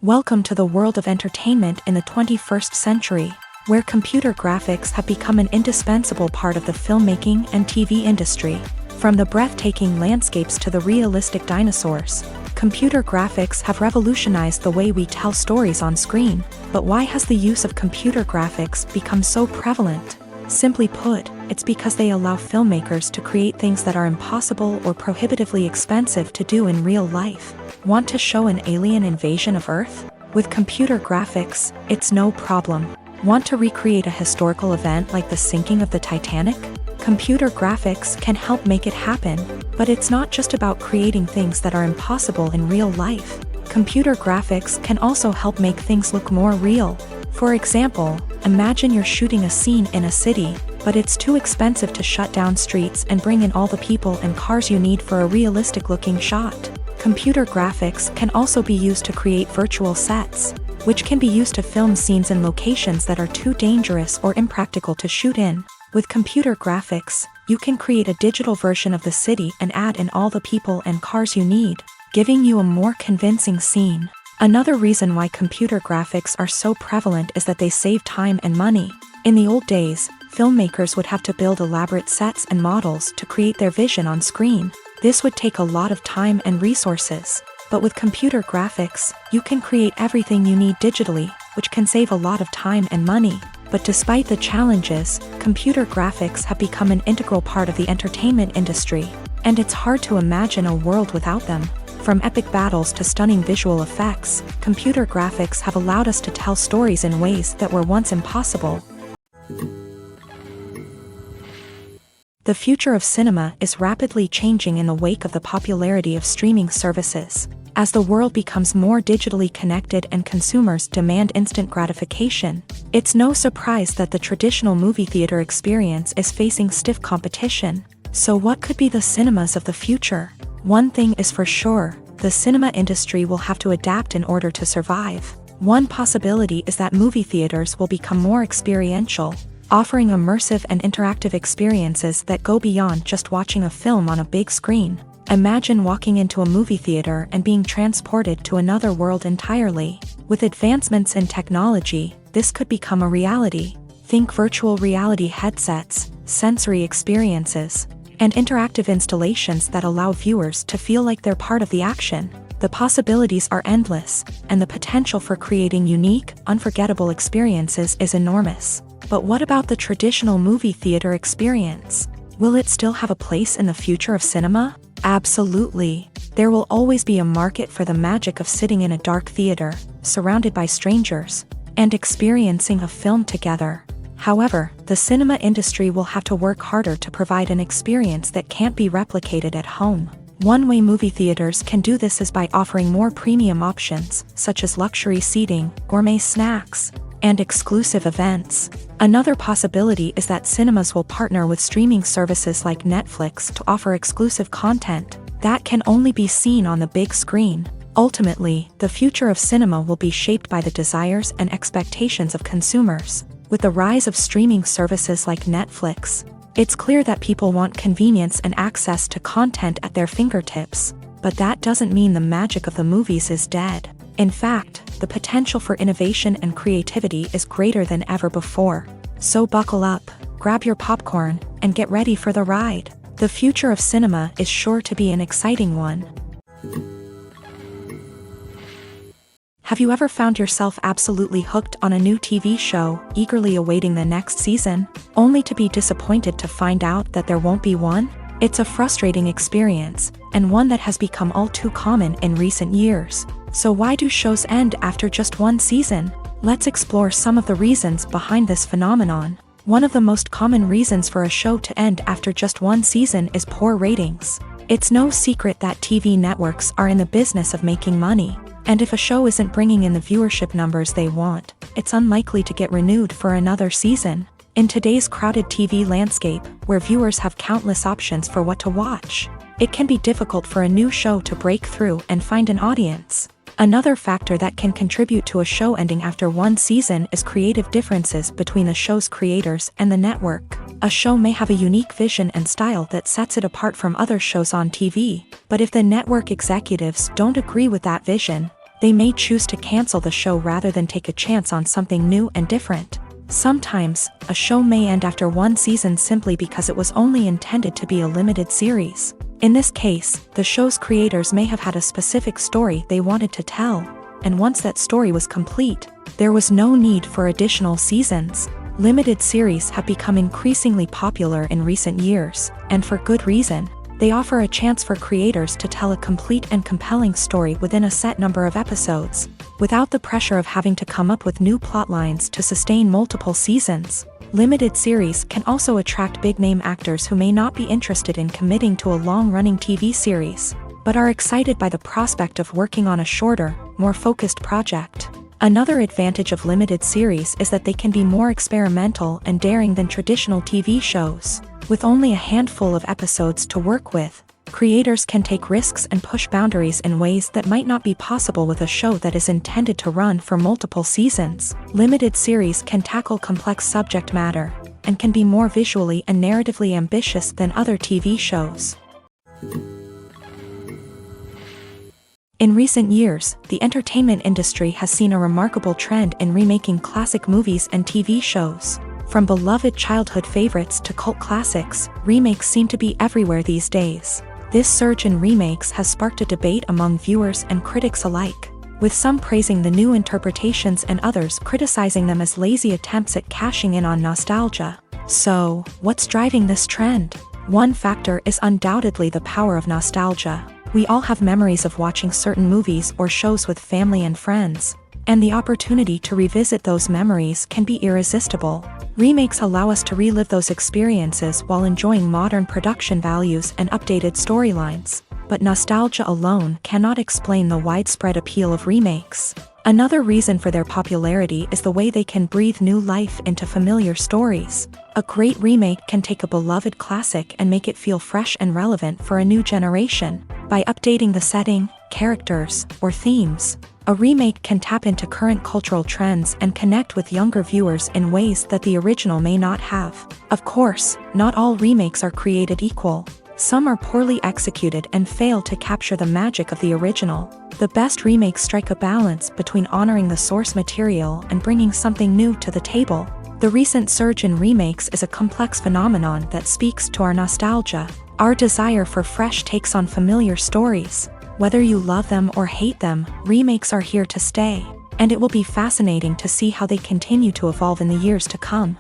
Welcome to the world of entertainment in the 21st century, where computer graphics have become an indispensable part of the filmmaking and TV industry. From the breathtaking landscapes to the realistic dinosaurs, computer graphics have revolutionized the way we tell stories on screen. But why has the use of computer graphics become so prevalent? Simply put, it's because they allow filmmakers to create things that are impossible or prohibitively expensive to do in real life. Want to show an alien invasion of Earth? With computer graphics, it's no problem. Want to recreate a historical event like the sinking of the Titanic? Computer graphics can help make it happen, but it's not just about creating things that are impossible in real life. Computer graphics can also help make things look more real. For example, imagine you're shooting a scene in a city, but it's too expensive to shut down streets and bring in all the people and cars you need for a realistic-looking shot. Computer graphics can also be used to create virtual sets, which can be used to film scenes in locations that are too dangerous or impractical to shoot in. With computer graphics, you can create a digital version of the city and add in all the people and cars you need, giving you a more convincing scene. Another reason why computer graphics are so prevalent is that they save time and money. In the old days, filmmakers would have to build elaborate sets and models to create their vision on screen. This would take a lot of time and resources. But with computer graphics, you can create everything you need digitally, which can save a lot of time and money. But despite the challenges, computer graphics have become an integral part of the entertainment industry, and it's hard to imagine a world without them. From epic battles to stunning visual effects, computer graphics have allowed us to tell stories in ways that were once impossible. The future of cinema is rapidly changing in the wake of the popularity of streaming services. As the world becomes more digitally connected and consumers demand instant gratification, it's no surprise that the traditional movie theater experience is facing stiff competition. So what could be the cinemas of the future? One thing is for sure, the cinema industry will have to adapt in order to survive. One possibility is that movie theaters will become more experiential, offering immersive and interactive experiences that go beyond just watching a film on a big screen. Imagine walking into a movie theater and being transported to another world entirely. With advancements in technology, this could become a reality. Think virtual reality headsets, sensory experiences, and interactive installations that allow viewers to feel like they're part of the action. The possibilities are endless, and the potential for creating unique, unforgettable experiences is enormous. But what about the traditional movie theater experience? Will it still have a place in the future of cinema? Absolutely. There will always be a market for the magic of sitting in a dark theater, surrounded by strangers, and experiencing a film together. However, the cinema industry will have to work harder to provide an experience that can't be replicated at home. One way movie theaters can do this is by offering more premium options, such as luxury seating, gourmet snacks, and exclusive events. Another possibility is that cinemas will partner with streaming services like Netflix to offer exclusive content that can only be seen on the big screen. Ultimately, the future of cinema will be shaped by the desires and expectations of consumers. With the rise of streaming services like Netflix, it's clear that people want convenience and access to content at their fingertips. But that doesn't mean the magic of the movies is dead. In fact, the potential for innovation and creativity is greater than ever before. So buckle up, grab your popcorn, and get ready for the ride. The future of cinema is sure to be an exciting one. Have you ever found yourself absolutely hooked on a new TV show, eagerly awaiting the next season, only to be disappointed to find out that there won't be one? It's a frustrating experience, and one that has become all too common in recent years. So why do shows end after just one season? Let's explore some of the reasons behind this phenomenon. One of the most common reasons for a show to end after just one season is poor ratings. It's no secret that TV networks are in the business of making money. And if a show isn't bringing in the viewership numbers they want, it's unlikely to get renewed for another season. In today's crowded TV landscape, where viewers have countless options for what to watch, it can be difficult for a new show to break through and find an audience. Another factor that can contribute to a show ending after one season is creative differences between the show's creators and the network. A show may have a unique vision and style that sets it apart from other shows on TV, but if the network executives don't agree with that vision, they may choose to cancel the show rather than take a chance on something new and different. Sometimes, a show may end after one season simply because it was only intended to be a limited series. In this case, the show's creators may have had a specific story they wanted to tell, and once that story was complete, there was no need for additional seasons. Limited series have become increasingly popular in recent years, and for good reason. They offer a chance for creators to tell a complete and compelling story within a set number of episodes, without the pressure of having to come up with new plotlines to sustain multiple seasons. Limited series can also attract big-name actors who may not be interested in committing to a long-running TV series, but are excited by the prospect of working on a shorter, more focused project. Another advantage of limited series is that they can be more experimental and daring than traditional TV shows. With only a handful of episodes to work with, creators can take risks and push boundaries in ways that might not be possible with a show that is intended to run for multiple seasons. Limited series can tackle complex subject matter, and can be more visually and narratively ambitious than other TV shows. In recent years, the entertainment industry has seen a remarkable trend in remaking classic movies and TV shows. From beloved childhood favorites to cult classics, remakes seem to be everywhere these days. This surge in remakes has sparked a debate among viewers and critics alike, with some praising the new interpretations and others criticizing them as lazy attempts at cashing in on nostalgia. So, what's driving this trend? One factor is undoubtedly the power of nostalgia. We all have memories of watching certain movies or shows with family and friends, and the opportunity to revisit those memories can be irresistible. Remakes allow us to relive those experiences while enjoying modern production values and updated storylines. but nostalgia alone cannot explain the widespread appeal of remakes. Another reason for their popularity is the way they can breathe new life into familiar stories. A great remake can take a beloved classic and make it feel fresh and relevant for a new generation. By updating the setting, characters, or themes, a remake can tap into current cultural trends and connect with younger viewers in ways that the original may not have. Of course, not all remakes are created equal. Some are poorly executed and fail to capture the magic of the original. The best remakes strike a balance between honoring the source material and bringing something new to the table. The recent surge in remakes is a complex phenomenon that speaks to our nostalgia, our desire for fresh takes on familiar stories. Whether you love them or hate them, remakes are here to stay, and it will be fascinating to see how they continue to evolve in the years to come.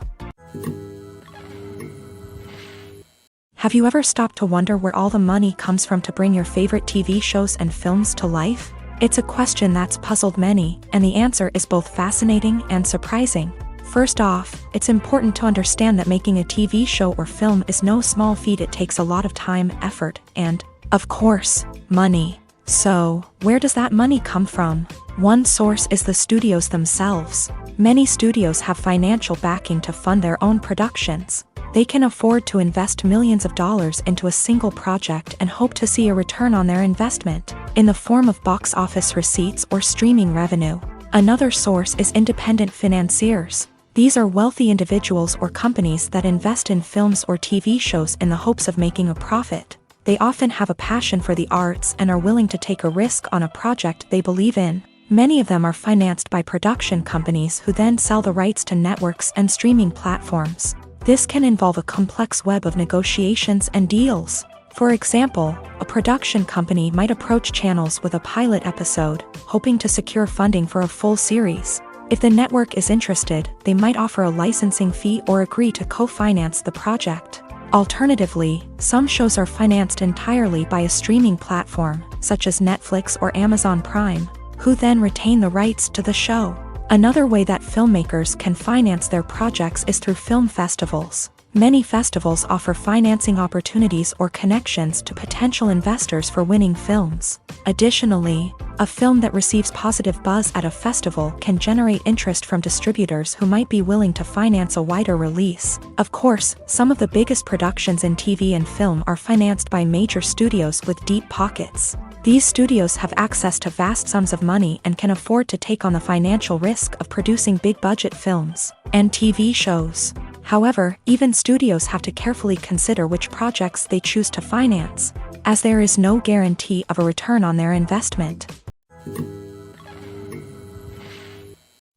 Have you ever stopped to wonder where all the money comes from to bring your favorite TV shows and films to life? It's a question that's puzzled many, and the answer is both fascinating and surprising. First off, it's important to understand that making a TV show or film is no small feat. It takes a lot of time, effort, and, of course, money. So, where does that money come from? One source is the studios themselves. Many studios have financial backing to fund their own productions. They can afford to invest millions of dollars into a single project and hope to see a return on their investment, in the form of box office receipts or streaming revenue. Another source is independent financiers. These are wealthy individuals or companies that invest in films or TV shows in the hopes of making a profit. They often have a passion for the arts and are willing to take a risk on a project they believe in. Many of them are financed by production companies who then sell the rights to networks and streaming platforms. This can involve a complex web of negotiations and deals. For example, a production company might approach channels with a pilot episode, hoping to secure funding for a full series. If the network is interested, they might offer a licensing fee or agree to co-finance the project. Alternatively, some shows are financed entirely by a streaming platform, such as Netflix or Amazon Prime, who then retain the rights to the show. Another way that filmmakers can finance their projects is through film festivals. Many festivals offer financing opportunities or connections to potential investors for winning films. Additionally, a film that receives positive buzz at a festival can generate interest from distributors who might be willing to finance a wider release. Of course, some of the biggest productions in TV and film are financed by major studios with deep pockets. These studios have access to vast sums of money and can afford to take on the financial risk of producing big-budget films and TV shows. However, even studios have to carefully consider which projects they choose to finance, as there is no guarantee of a return on their investment.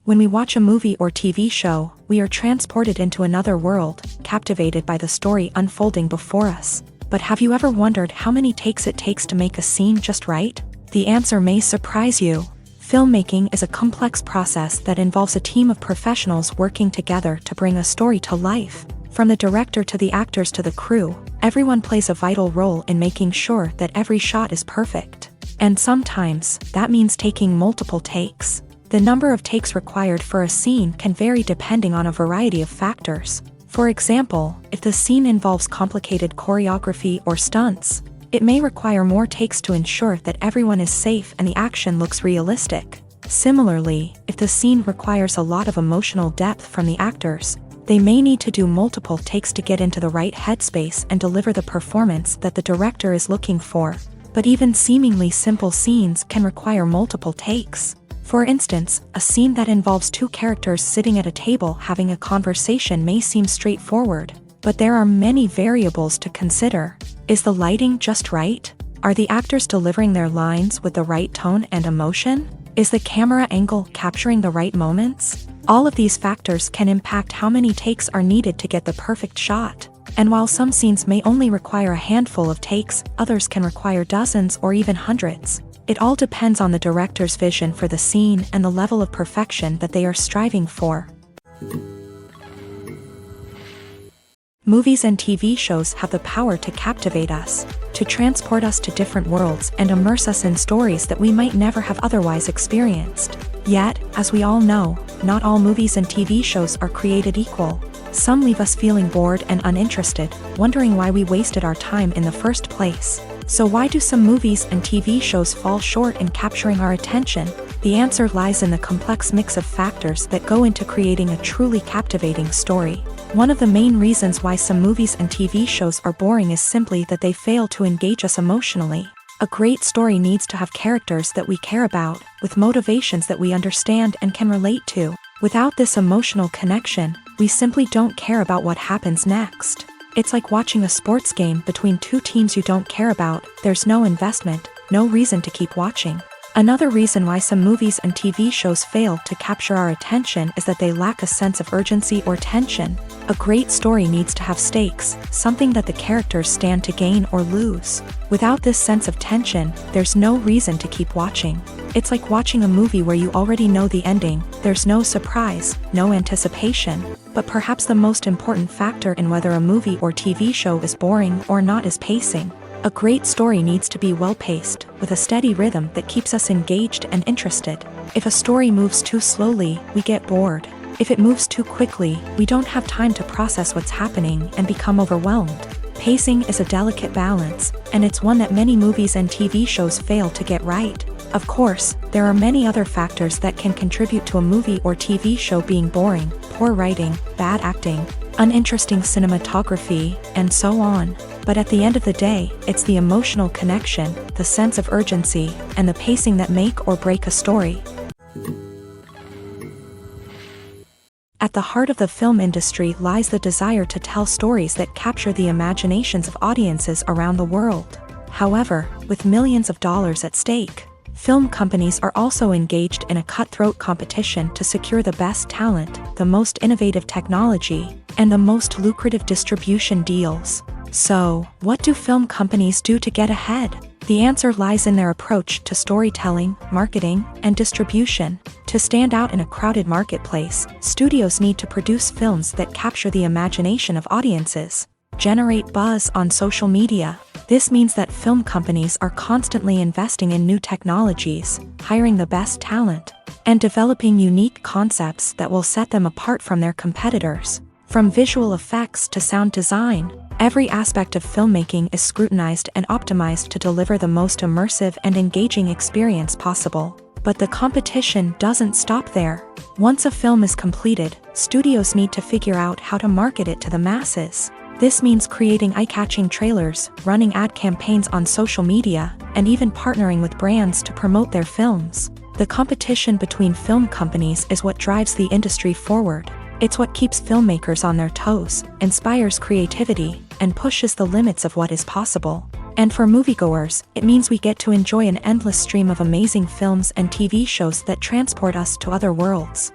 When we watch a movie or TV show, we are transported into another world, captivated by the story unfolding before us. But have you ever wondered how many takes it takes to make a scene just right? The answer may surprise you. Filmmaking is a complex process that involves a team of professionals working together to bring a story to life. From the director to the actors to the crew, everyone plays a vital role in making sure that every shot is perfect. And sometimes, that means taking multiple takes. The number of takes required for a scene can vary depending on a variety of factors. For example, if the scene involves complicated choreography or stunts, it may require more takes to ensure that everyone is safe and the action looks realistic. Similarly, if the scene requires a lot of emotional depth from the actors, they may need to do multiple takes to get into the right headspace and deliver the performance that the director is looking for. But even seemingly simple scenes can require multiple takes. For instance, a scene that involves two characters sitting at a table having a conversation may seem straightforward, but there are many variables to consider. Is the lighting just right? Are the actors delivering their lines with the right tone and emotion? Is the camera angle capturing the right moments? All of these factors can impact how many takes are needed to get the perfect shot. And while some scenes may only require a handful of takes, others can require dozens or even hundreds. It all depends on the director's vision for the scene and the level of perfection that they are striving for. Movies and TV shows have the power to captivate us, to transport us to different worlds and immerse us in stories that we might never have otherwise experienced. Yet, as we all know, not all movies and TV shows are created equal. Some leave us feeling bored and uninterested, wondering why we wasted our time in the first place. So why do some movies and TV shows fall short in capturing our attention? The answer lies in the complex mix of factors that go into creating a truly captivating story. One of the main reasons why some movies and TV shows are boring is simply that they fail to engage us emotionally. A great story needs to have characters that we care about, with motivations that we understand and can relate to. Without this emotional connection, we simply don't care about what happens next. It's like watching a sports game between two teams you don't care about. There's no investment, no reason to keep watching. Another reason why some movies and TV shows fail to capture our attention is that they lack a sense of urgency or tension. A great story needs to have stakes, something that the characters stand to gain or lose. Without this sense of tension, there's no reason to keep watching. It's like watching a movie where you already know the ending. There's no surprise, no anticipation. But perhaps the most important factor in whether a movie or TV show is boring or not is pacing. A great story needs to be well-paced, with a steady rhythm that keeps us engaged and interested. If a story moves too slowly, we get bored. If it moves too quickly, we don't have time to process what's happening and become overwhelmed. Pacing is a delicate balance, and it's one that many movies and TV shows fail to get right. Of course, there are many other factors that can contribute to a movie or TV show being boring: poor writing, bad acting, uninteresting cinematography, and so on. But at the end of the day, it's the emotional connection, the sense of urgency, and the pacing that make or break a story. At the heart of the film industry lies the desire to tell stories that capture the imaginations of audiences around the world. However, with millions of dollars at stake, film companies are also engaged in a cutthroat competition to secure the best talent, the most innovative technology, and the most lucrative distribution deals. So, what do film companies do to get ahead? The answer lies in their approach to storytelling, marketing, and distribution. To stand out in a crowded marketplace, studios need to produce films that capture the imagination of audiences, generate buzz on social media. This means that film companies are constantly investing in new technologies, hiring the best talent, and developing unique concepts that will set them apart from their competitors. From visual effects to sound design, every aspect of filmmaking is scrutinized and optimized to deliver the most immersive and engaging experience possible. But the competition doesn't stop there. Once a film is completed, studios need to figure out how to market it to the masses. This means creating eye-catching trailers, running ad campaigns on social media, and even partnering with brands to promote their films. The competition between film companies is what drives the industry forward. It's what keeps filmmakers on their toes, inspires creativity, and pushes the limits of what is possible. And for moviegoers, it means we get to enjoy an endless stream of amazing films and TV shows that transport us to other worlds.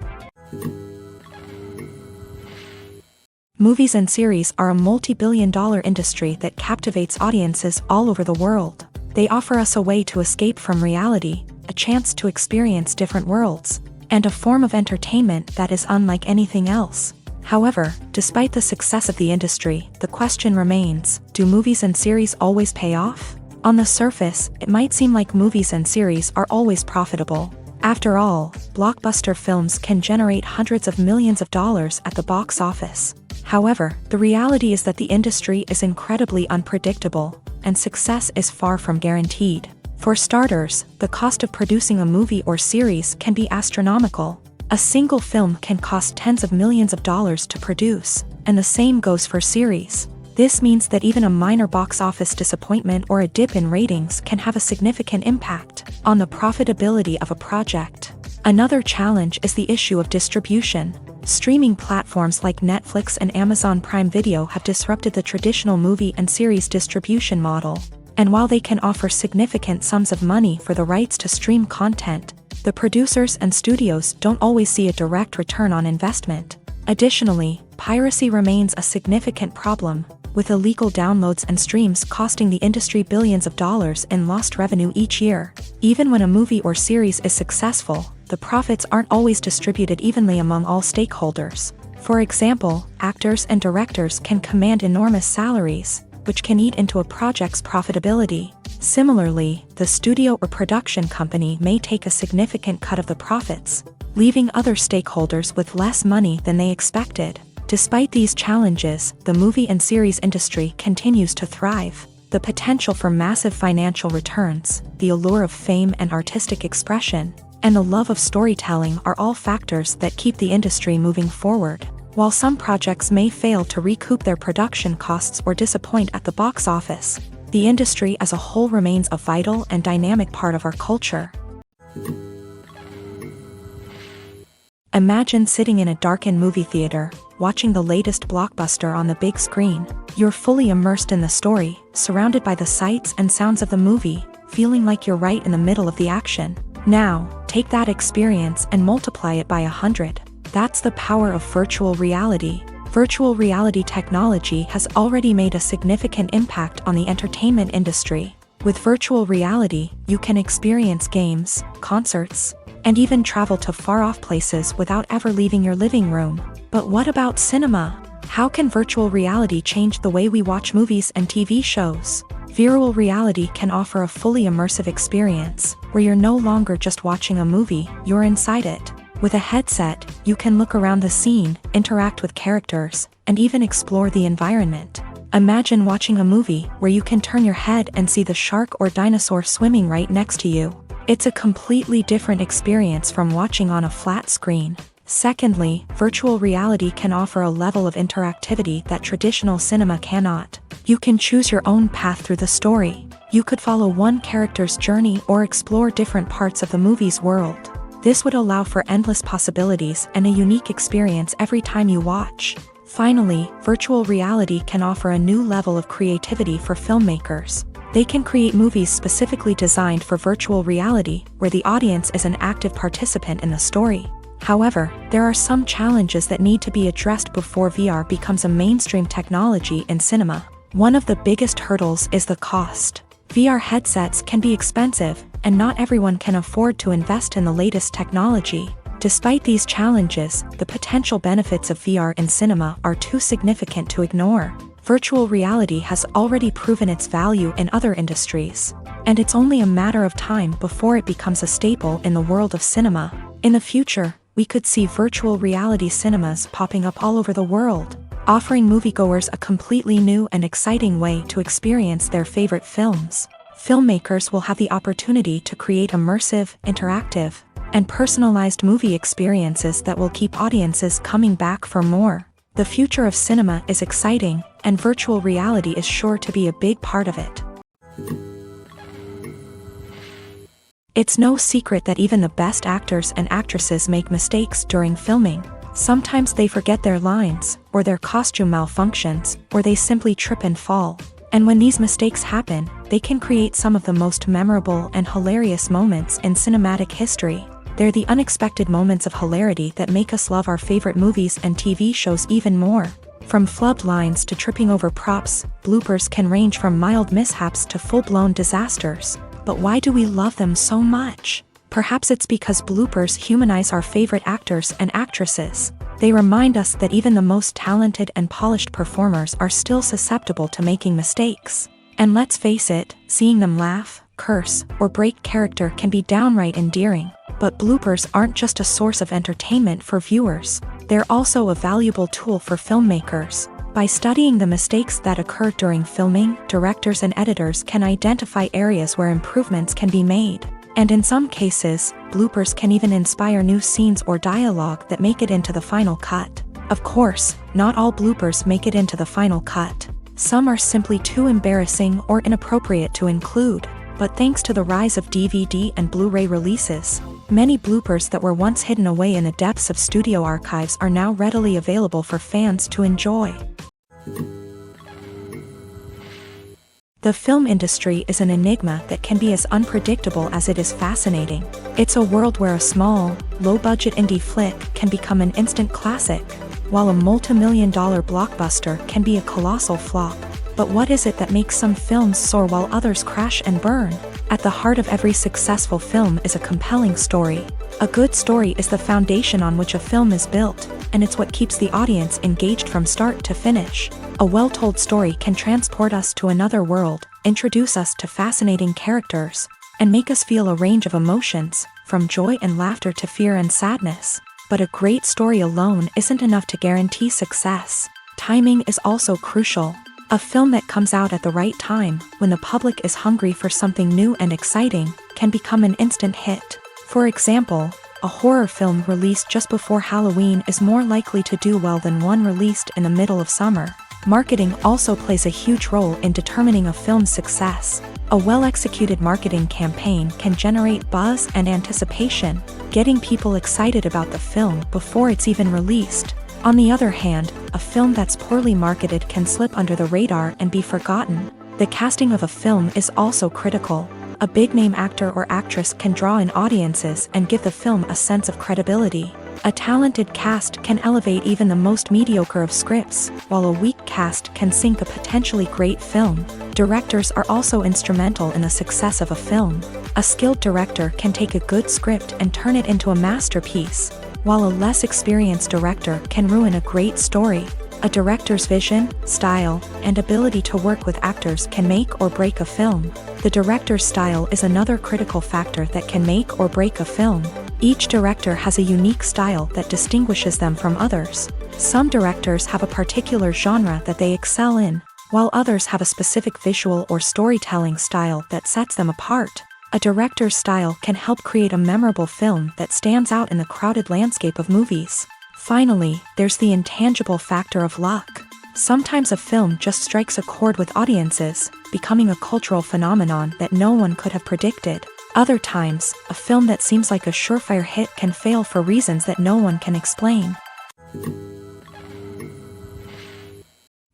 Movies and series are a multi-billion-dollar industry that captivates audiences all over the world. They offer us a way to escape from reality, a chance to experience different worlds, and a form of entertainment that is unlike anything else. However, despite the success of the industry, the question remains, do movies and series always pay off? On the surface, it might seem like movies and series are always profitable. After all, blockbuster films can generate hundreds of millions of dollars at the box office. However, the reality is that the industry is incredibly unpredictable, and success is far from guaranteed. For starters, the cost of producing a movie or series can be astronomical. A single film can cost tens of millions of dollars to produce, and the same goes for series. This means that even a minor box office disappointment or a dip in ratings can have a significant impact on the profitability of a project. Another challenge is the issue of distribution. Streaming platforms like Netflix and Amazon Prime Video have disrupted the traditional movie and series distribution model. And while they can offer significant sums of money for the rights to stream content, the producers and studios don't always see a direct return on investment. Additionally, piracy remains a significant problem, with illegal downloads and streams costing the industry billions of dollars in lost revenue each year. Even when a movie or series is successful, the profits aren't always distributed evenly among all stakeholders. For example, actors and directors can command enormous salaries, which can eat into a project's profitability. Similarly, the studio or production company may take a significant cut of the profits, leaving other stakeholders with less money than they expected. Despite these challenges, the movie and series industry continues to thrive. The potential for massive financial returns, the allure of fame and artistic expression, and the love of storytelling are all factors that keep the industry moving forward. While some projects may fail to recoup their production costs or disappoint at the box office, the industry as a whole remains a vital and dynamic part of our culture. Imagine sitting in a darkened movie theater, watching the latest blockbuster on the big screen. You're fully immersed in the story, surrounded by the sights and sounds of the movie, feeling like you're right in the middle of the action. Now, take that experience and multiply it by 100. That's the power of virtual reality. Virtual reality technology has already made a significant impact on the entertainment industry. With virtual reality, you can experience games, concerts, and even travel to far-off places without ever leaving your living room. But what about cinema? How can virtual reality change the way we watch movies and TV shows? Virtual reality can offer a fully immersive experience, where you're no longer just watching a movie, you're inside it. With a headset, you can look around the scene, interact with characters, and even explore the environment. Imagine watching a movie where you can turn your head and see the shark or dinosaur swimming right next to you. It's a completely different experience from watching on a flat screen. Secondly, virtual reality can offer a level of interactivity that traditional cinema cannot. You can choose your own path through the story. You could follow one character's journey or explore different parts of the movie's world. This would allow for endless possibilities and a unique experience every time you watch. Finally, virtual reality can offer a new level of creativity for filmmakers. They can create movies specifically designed for virtual reality, where the audience is an active participant in the story. However, there are some challenges that need to be addressed before VR becomes a mainstream technology in cinema. One of the biggest hurdles is the cost. VR headsets can be expensive, and not everyone can afford to invest in the latest technology. Despite these challenges, the potential benefits of VR in cinema are too significant to ignore. Virtual reality has already proven its value in other industries, and it's only a matter of time before it becomes a staple in the world of cinema. In the future, we could see virtual reality cinemas popping up all over the world, offering moviegoers a completely new and exciting way to experience their favorite films. Filmmakers will have the opportunity to create immersive, interactive, and personalized movie experiences that will keep audiences coming back for more. The future of cinema is exciting, and virtual reality is sure to be a big part of it. It's no secret that even the best actors and actresses make mistakes during filming. Sometimes they forget their lines, or their costume malfunctions, or they simply trip and fall. And when these mistakes happen, they can create some of the most memorable and hilarious moments in cinematic history. They're the unexpected moments of hilarity that make us love our favorite movies and TV shows even more. From flubbed lines to tripping over props, bloopers can range from mild mishaps to full-blown disasters. But why do we love them so much? Perhaps it's because bloopers humanize our favorite actors and actresses. They remind us that even the most talented and polished performers are still susceptible to making mistakes. And let's face it, seeing them laugh, curse, or break character can be downright endearing. But bloopers aren't just a source of entertainment for viewers. They're also a valuable tool for filmmakers. By studying the mistakes that occur during filming, directors and editors can identify areas where improvements can be made. And in some cases, bloopers can even inspire new scenes or dialogue that make it into the final cut. Of course, not all bloopers make it into the final cut. Some are simply too embarrassing or inappropriate to include. But thanks to the rise of DVD and Blu-ray releases, many bloopers that were once hidden away in the depths of studio archives are now readily available for fans to enjoy. The film industry is an enigma that can be as unpredictable as it is fascinating. It's a world where a small, low-budget indie flick can become an instant classic, while a multi-million-dollar blockbuster can be a colossal flop. But what is it that makes some films soar while others crash and burn? At the heart of every successful film is a compelling story. A good story is the foundation on which a film is built, and it's what keeps the audience engaged from start to finish. A well-told story can transport us to another world, introduce us to fascinating characters, and make us feel a range of emotions, from joy and laughter to fear and sadness. But a great story alone isn't enough to guarantee success. Timing is also crucial. A film that comes out at the right time, when the public is hungry for something new and exciting, can become an instant hit. For example, a horror film released just before Halloween is more likely to do well than one released in the middle of summer. Marketing also plays a huge role in determining a film's success. A well-executed marketing campaign can generate buzz and anticipation, getting people excited about the film before it's even released. On the other hand, a film that's poorly marketed can slip under the radar and be forgotten. The casting of a film is also critical. A big-name actor or actress can draw in audiences and give the film a sense of credibility. A talented cast can elevate even the most mediocre of scripts, while a weak cast can sink a potentially great film. Directors are also instrumental in the success of a film. A skilled director can take a good script and turn it into a masterpiece, while a less experienced director can ruin a great story. A director's vision, style, and ability to work with actors can make or break a film. The director's style is another critical factor that can make or break a film. Each director has a unique style that distinguishes them from others. Some directors have a particular genre that they excel in, while others have a specific visual or storytelling style that sets them apart. A director's style can help create a memorable film that stands out in the crowded landscape of movies. Finally, there's the intangible factor of luck. Sometimes a film just strikes a chord with audiences, becoming a cultural phenomenon that no one could have predicted. Other times, a film that seems like a surefire hit can fail for reasons that no one can explain.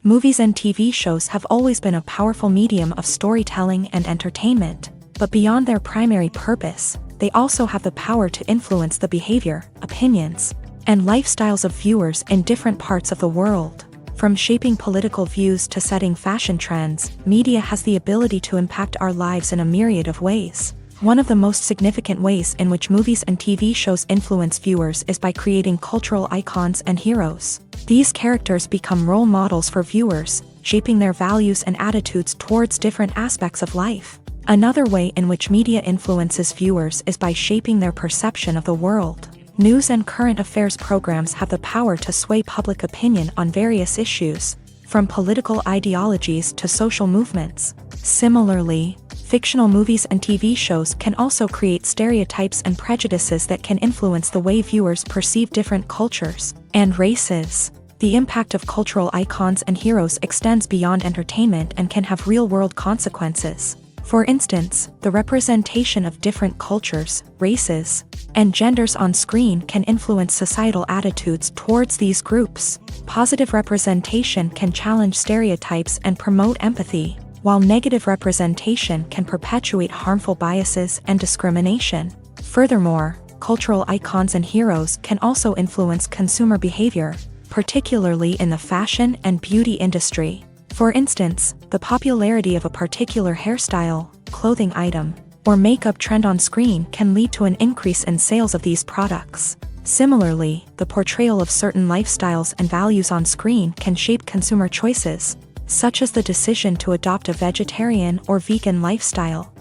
Movies and TV shows have always been a powerful medium of storytelling and entertainment, but beyond their primary purpose, they also have the power to influence the behavior, opinions, and lifestyles of viewers in different parts of the world. From shaping political views to setting fashion trends, media has the ability to impact our lives in a myriad of ways. One of the most significant ways in which movies and TV shows influence viewers is by creating cultural icons and heroes. These characters become role models for viewers, shaping their values and attitudes towards different aspects of life. Another way in which media influences viewers is by shaping their perception of the world. News and current affairs programs have the power to sway public opinion on various issues, from political ideologies to social movements. Similarly, fictional movies and TV shows can also create stereotypes and prejudices that can influence the way viewers perceive different cultures and races. The impact of cultural icons and heroes extends beyond entertainment and can have real-world consequences. For instance, the representation of different cultures, races, and genders on screen can influence societal attitudes towards these groups. Positive representation can challenge stereotypes and promote empathy, while negative representation can perpetuate harmful biases and discrimination. Furthermore, cultural icons and heroes can also influence consumer behavior, particularly in the fashion and beauty industry. For instance, the popularity of a particular hairstyle, clothing item, or makeup trend on screen can lead to an increase in sales of these products. Similarly, the portrayal of certain lifestyles and values on screen can shape consumer choices, such as the decision to adopt a vegetarian or vegan lifestyle.